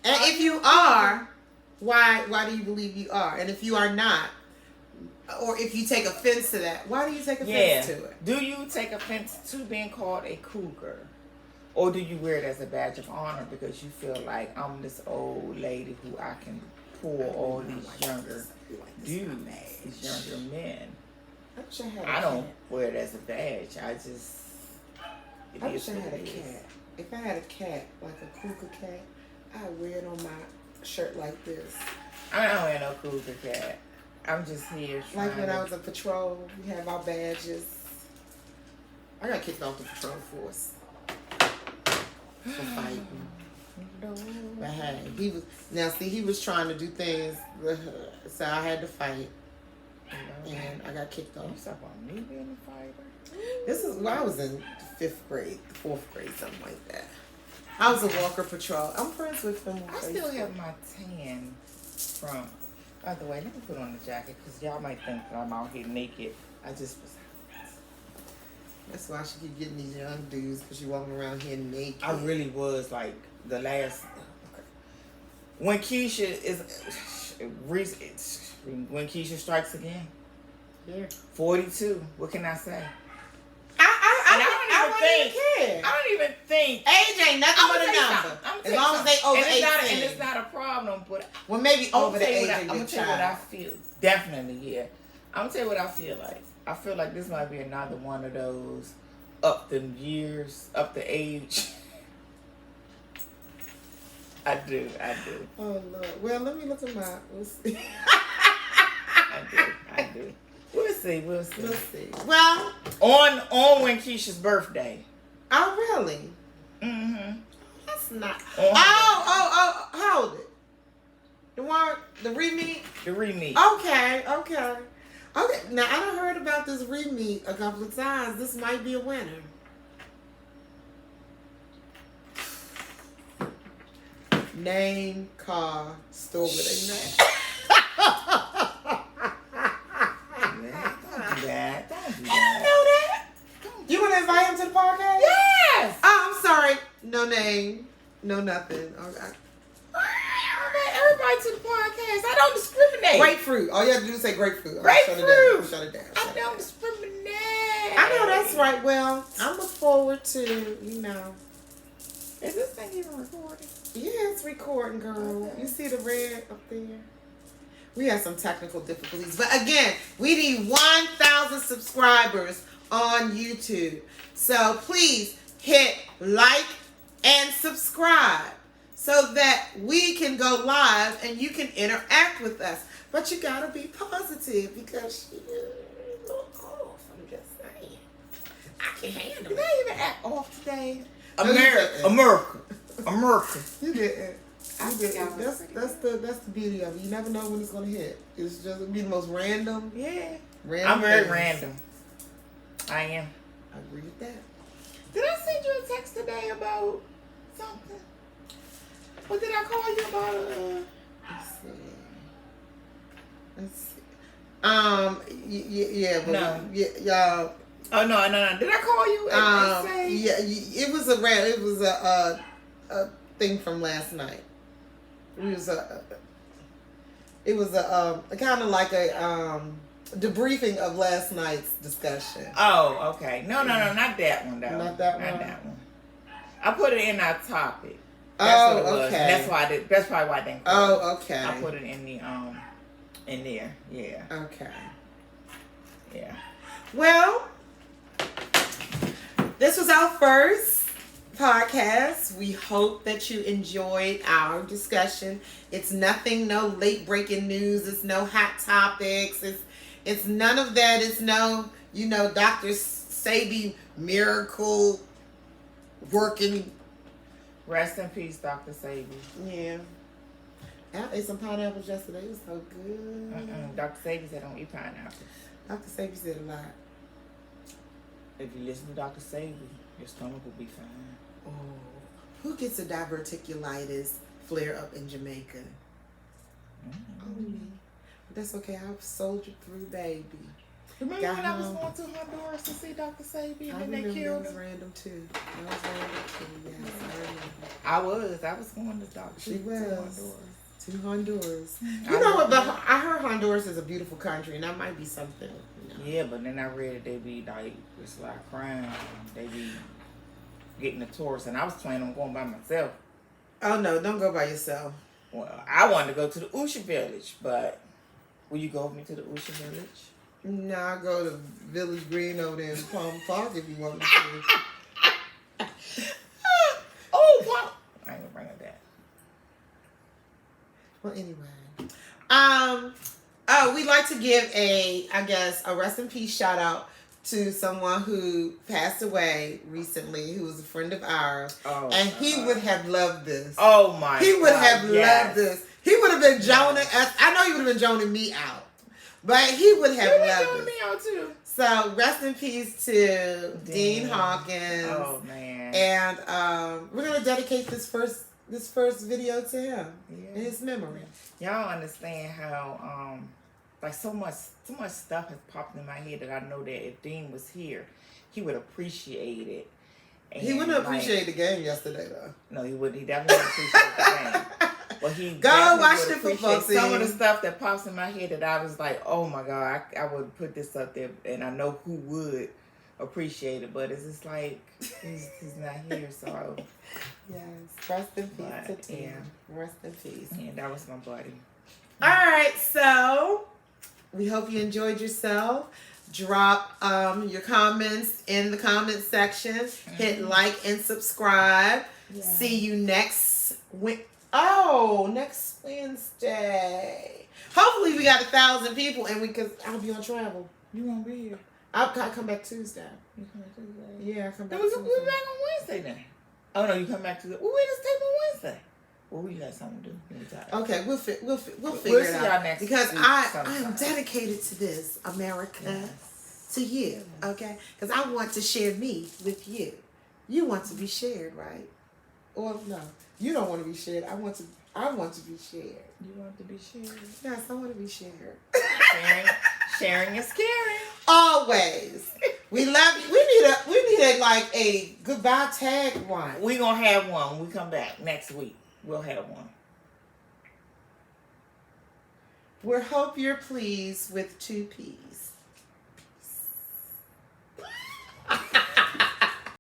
And if you are, why do you believe you are? And if you are not, or if you take offense to that, why do you take offense to it? Do you take offense to being called a cougar? Or do you wear it as a badge of honor because you feel like I'm this old lady who I can pull all these younger dudes, these younger men? I don't wear it as a badge. I wish I had a cat. If I had a cat, like a cougar cat, I'd wear it on my shirt like this. I don't wear no cougar cat. I'm just here trying like when I was a patrol, we have our badges. I got kicked off the patrol force for fighting. But hey, he was trying to do things, so I had to fight. And I got kicked off. You talk about me being a fighter? This is when I was in the 5th grade, the 4th grade, something like that. I was a Walker Patrol. I'm friends with them. I still have my tan from. By the way, let me put on the jacket because y'all might think that I'm out here naked. I just was. That's why she keep getting these young dudes because she walking around here naked. I really was like the last. When Keisha when Keisha strikes again. Yeah. 42. What can I say? I don't even think age ain't nothing but a number. As long as they over 18. And it's not a problem, but well, maybe over the age of your I'm gonna tell you what I feel. Definitely, yeah. I'm gonna tell you what I feel like. I feel like this might be another one of those up the years, up the age. I do. Oh Lord. Well, let me look at my. We'll see. I do. We'll see. Well, on when Keisha's birthday. Oh, really? Mm-hmm. That's not. Oh, hold it. The re-meet? The re-meet. Okay. Now, I done heard about this re-meet a couple of times. This might be a winner. Name, car, store where they met. Don't do that. I didn't know that. You want to invite him to the podcast? Yes. Oh, I'm sorry. No name. No nothing. Okay. Everybody to the podcast. I don't discriminate. Grapefruit. All you have to do is say grapefruit. Grapefruit. Shut it down. I don't discriminate. I know that's right. Well, I look forward to, Is this thing even recording? Yeah, it's recording, girl. Okay. You see the red up there? We had some technical difficulties. But again, we need 1,000 subscribers on YouTube. So please hit like and subscribe so that we can go live and you can interact with us. But you got to be positive because you look off. I'm just saying. I can handle it. Did I even act off today? America. You didn't. That's the beauty of it. You never know when it's gonna hit. It's just it'll be the most random. Yeah. I'm very random. I am. I agree with that. Did I send you a text today about something? Or did I call you about Let's see. Yeah, but no. Y'all. Oh no! Did I call you? Yeah, it was a thing from last night. It was a kind of like a debriefing of last night's discussion. Oh, okay. No, not that one though. Not that one. I put it in our topic. That's what it was. Okay. And that's why I did. That's probably why I didn't. Call it. Okay. I put it in the in there. Yeah. Okay. Yeah. Well, this was our first podcast. We hope that you enjoyed our discussion. It's nothing, no late breaking news. It's no hot topics. It's none of that. It's no, Dr. Sabi miracle working. Rest in peace, Dr. Sabi. Yeah. I ate some pineapples yesterday. It was so good. Dr. Sabi said don't eat pineapples. Dr. Sabi said a lot. If you listen to Dr. Sabi, your stomach will be fine. Oh, who gets a diverticulitis flare up in Jamaica? Only me. But that's okay. I've soldiered through, baby. Remember when I was going to Honduras to see Dr. Sabi and then they killed that was him? random too. That was random too. Yes, I remember. I was going to Dr. She was. Honduras. To Honduras. You know what? I heard Honduras is a beautiful country, and that might be something. Yeah, but then I read that they be like, it's like crime. They be getting the tourists, and I was planning on going by myself. Oh no, don't go by yourself. Well, I wanted to go to the Usha village, but will you go with me to the Usha village? No, I'll go to Village Green over there in Palm Park if you want me to. Oh, wow. I ain't gonna bring it back. Well, anyway. We'd like to give a rest in peace shout out to someone who passed away recently, who was a friend of ours. Oh, and he would have loved this. Oh my He would God, have loved this. He would have been joning us. I know he would have been joning me out. But he would have loved me out too. So rest in peace to Dean Hawkins. Oh man. And we're gonna dedicate this first video to him in his memory. Y'all understand how like so much stuff has popped in my head that I know that if Dean was here, he would appreciate it. And he wouldn't appreciate the game yesterday though. No, he wouldn't. He definitely wouldn't appreciate the game. Well, he go watch the football season. Some of the stuff that pops in my head that I was like, oh my God, I would put this up there, and I know who would appreciate it, but it's just like he's not here, so yes, rest in peace. Yeah, rest in peace. Yeah, that was my buddy. All right, so we hope you enjoyed yourself. Drop your comments in the comment section. Hit like and subscribe. Yeah. See you next next Wednesday. Hopefully we got 1,000 people and I'll be on travel. You won't be here. I'll come back Tuesday. You come back Tuesday? Yeah, I come back Tuesday. We'll be back on Wednesday then. Oh no, you come back Tuesday. Well, we just tape on Wednesday. Well, we got something to do. Okay, we'll figure it out. Next because week I am dedicated to this, America. Yes. To you, okay? Because I want to share me with you. You want to be shared, right? Or no, you don't want to be shared. I want to be shared. You want to be shared? Yes, I want to be shared. Sharing is caring. Always. We love you. We need a goodbye tag one. We gonna have one when we come back next week. We'll have one. We hope you're pleased with 2 P's.